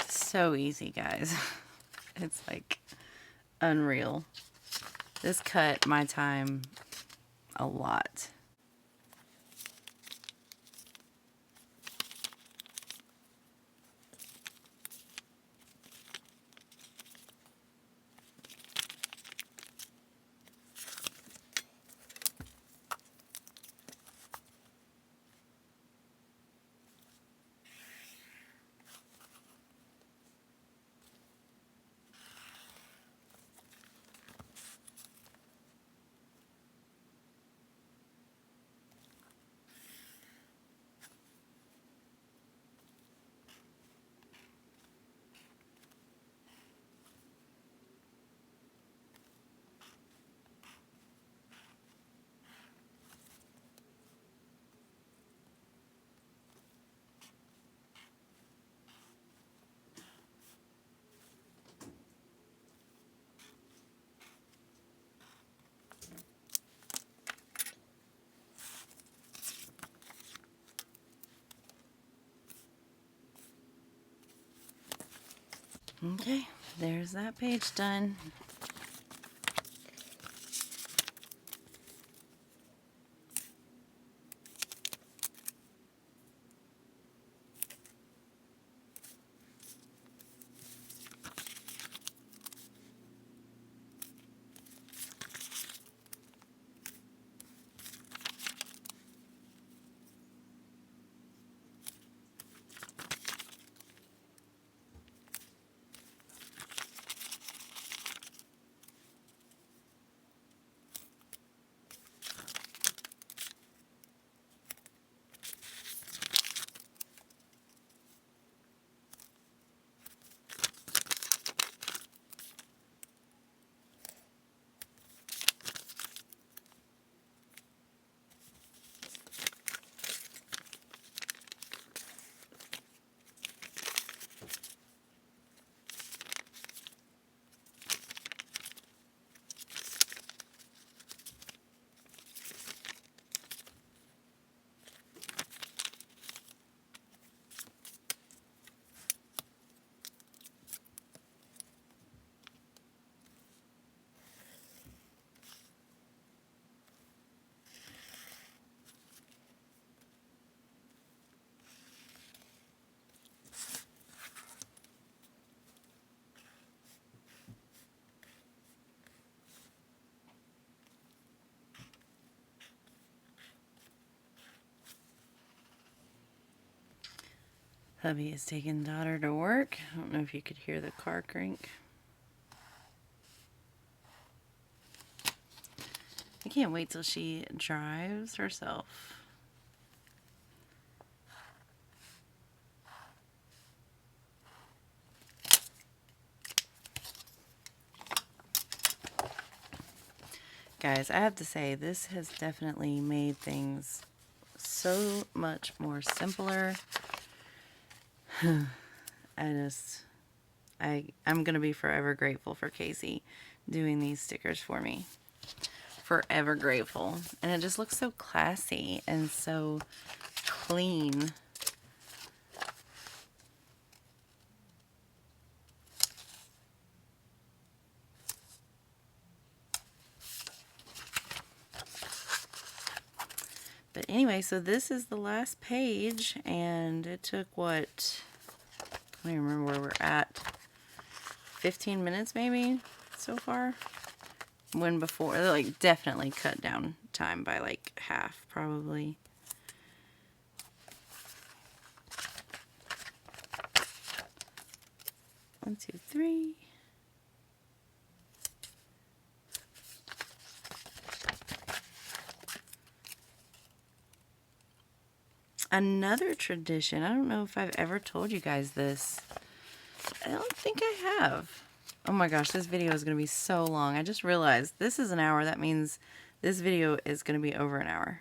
Speaker 1: So easy, guys. It's like unreal. This cut my time a lot. Okay, there's that page done. Hubby is taking daughter to work. I don't know if you could hear the car crank. I can't wait till she drives herself. Guys, I have to say, this has definitely made things so much more simpler. I'm going to be forever grateful for Casey doing these stickers for me. Forever grateful. And it just looks so classy and so clean. But anyway, so this is the last page, and it took what, I don't even remember where we're at, 15 minutes maybe so far? When before, like, definitely cut down time by like half probably. One, two, three. Another tradition, I don't know if I've ever told you guys this. I don't think I have. Oh my gosh, this video is going to be so long. I just realized this is an hour. That means this video is going to be over an hour.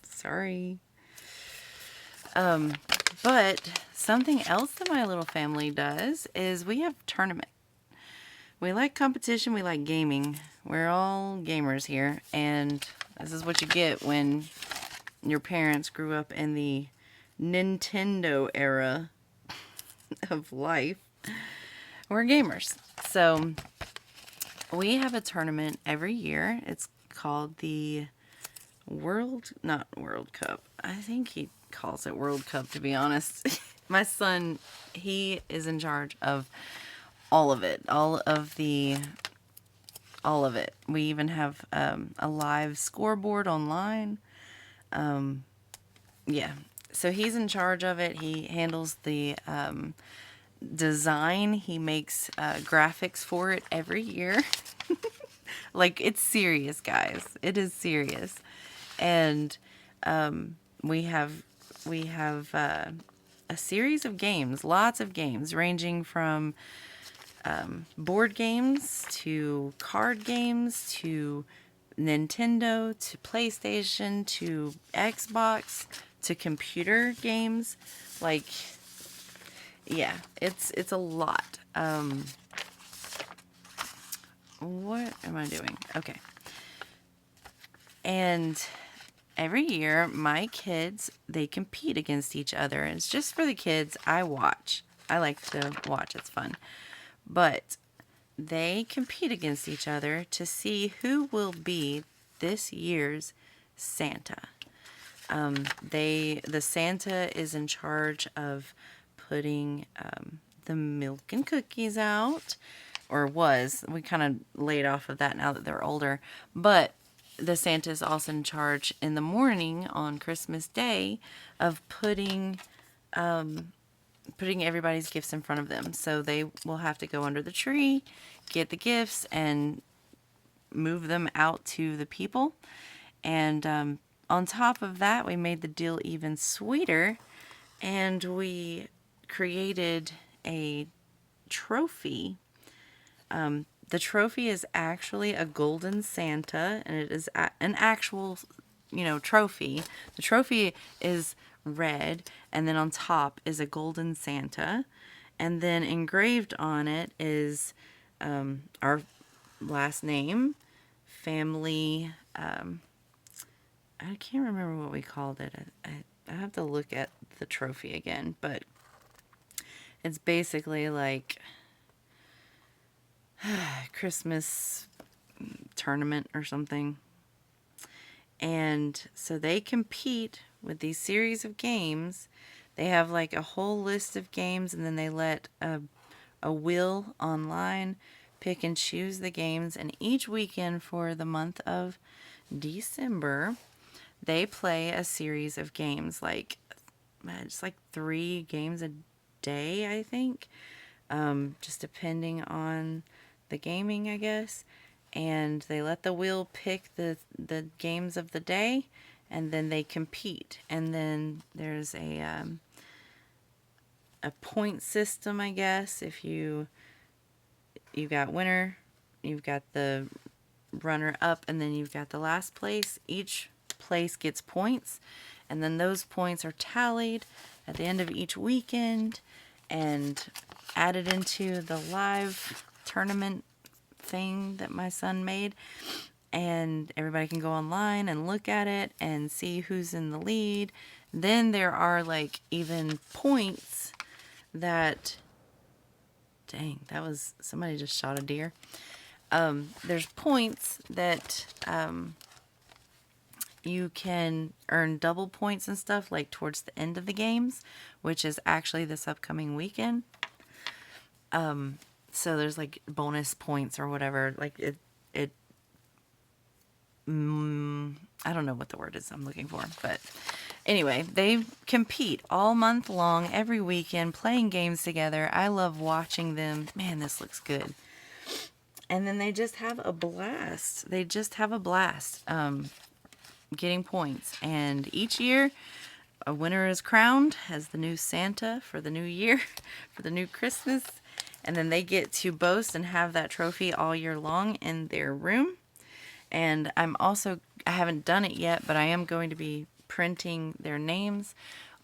Speaker 1: Sorry. But something else that my little family does is we have tournament. We like competition. We like gaming. We're all gamers here. And this is what you get when your parents grew up in the Nintendo era of life. We're gamers. So we have a tournament every year. It's called the not World Cup. I think he calls it World Cup, to be honest. My son, he is in charge of all of it. All of it. We even have a live scoreboard online. Yeah. So he's in charge of it. He handles the design. He makes graphics for it every year. Like, it's serious, guys. It is serious. And we have a series of games, lots of games, ranging from board games to card games to Nintendo to PlayStation to Xbox to computer games. Like, yeah, it's a lot. What am I doing? Okay. And every year, my kids, they compete against each other. And it's just for the kids. I watch. I like to watch. It's fun. But they compete against each other to see who will be this year's Santa. The Santa is in charge of putting the milk and cookies out, or was. We kind of laid off of that now that they're older. But the Santa is also in charge in the morning on Christmas Day of putting everybody's gifts in front of them. So they will have to go under the tree, get the gifts, and move them out to the people. And on top of that, we made the deal even sweeter, and we created a trophy. The trophy is actually a golden Santa, and it is an actual, trophy. The trophy is red, and then on top is a golden Santa, and then engraved on it is our last name, family. I can't remember what we called it. I have to look at the trophy again, but it's basically like Christmas tournament or something. And so they compete with these series of games. They have like a whole list of games, and then they let a wheel online pick and choose the games. And each weekend for the month of December, they play a series of games, like it's like 3 games a day, I think, just depending on the gaming, I guess. And they let the wheel pick the games of the day, and then they compete. And then there's a point system, I guess. If you've got winner, you've got the runner up, and then you've got the last place. Each place gets points, and then those points are tallied at the end of each weekend and added into the live tournament thing that my son made, and everybody can go online and look at it and see who's in the lead. Then there are like even points that, dang, that was, somebody just shot a deer. There's points that you can earn double points and stuff like towards the end of the games, which is actually this upcoming weekend. So there's like bonus points or whatever. Like I don't know what the word is I'm looking for, but anyway, they compete all month long, every weekend, playing games together. I love watching them. Man, this looks good. And then they just have a blast. Getting points. And each year, a winner is crowned as the new Santa for the new year, for the new Christmas. And then they get to boast and have that trophy all year long in their room. And I haven't done it yet, but I am going to be printing their names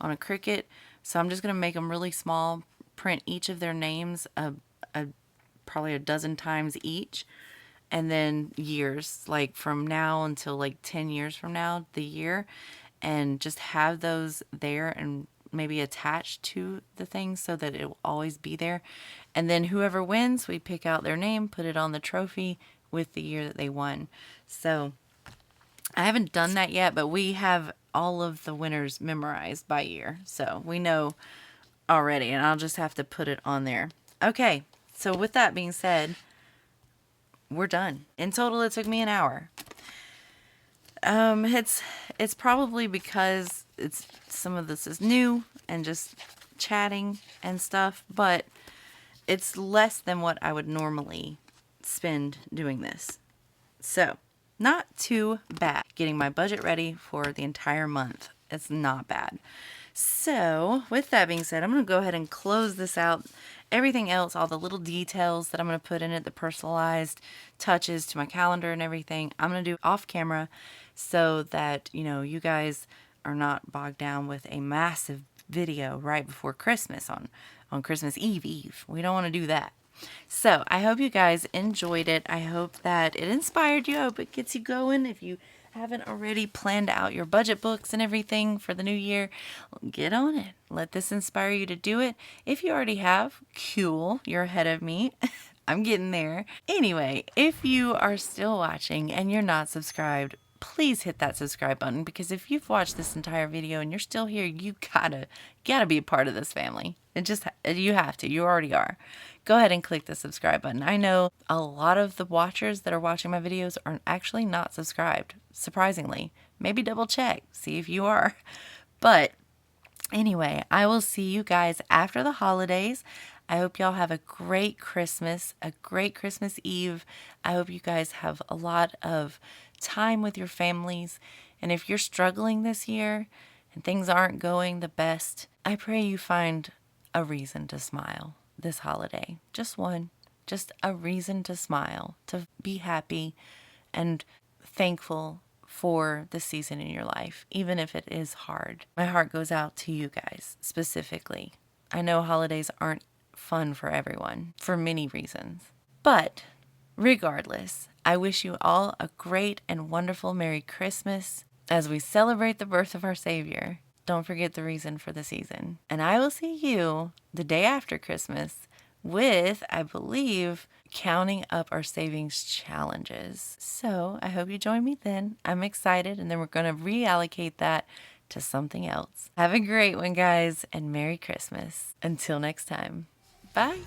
Speaker 1: on a Cricut. So I'm just going to make them really small, print each of their names probably a dozen times each. And then years, like from now until like 10 years from now, the year. And just have those there and maybe attached to the thing so that it will always be there. And then whoever wins, we pick out their name, put it on the trophy with the year that they won. So I haven't done that yet, but we have all of the winners memorized by year. So we know already, and I'll just have to put it on there. Okay, so with that being said, we're done. In total, it took me an hour. It's probably because some of this is new and just chatting and stuff, but it's less than what I would normally spend doing this. So, not too bad. Getting my budget ready for the entire month. It's not bad. So, with that being said, I'm going to go ahead and close this out. Everything else, all the little details that I'm going to put in it, the personalized touches to my calendar and everything, I'm going to do off camera so that, you guys are not bogged down with a massive video right before Christmas on Christmas Eve. We don't want to do that. So I hope you guys enjoyed it. I hope that it inspired you. I hope it gets you going. If you haven't already planned out your budget books and everything for the new year, get on it. Let this inspire you to do it. If you already have, cool, you're ahead of me. I'm getting there. Anyway, if you are still watching and you're not subscribed, please hit that subscribe button, because if you've watched this entire video and you're still here, you gotta be a part of this family. You have to. You already are. Go ahead and click the subscribe button. I know a lot of the watchers that are watching my videos are actually not subscribed, surprisingly. Maybe double check, see if you are. But anyway, I will see you guys after the holidays. I hope y'all have a great Christmas, a great Christmas Eve. I hope you guys have a lot of time with your families. And if you're struggling this year and things aren't going the best, I pray you find a reason to smile this holiday. Just one. Just a reason to smile, to be happy and thankful for the season in your life, even if it is hard. My heart goes out to you guys specifically. I know holidays aren't fun for everyone for many reasons, but regardless, I wish you all a great and wonderful Merry Christmas as we celebrate the birth of our Savior. Don't forget the reason for the season. And I will see you the day after Christmas with, I believe, counting up our savings challenges. So I hope you join me then. I'm excited, and then we're going to reallocate that to something else. Have a great one, guys, and Merry Christmas. Until next time. Bye.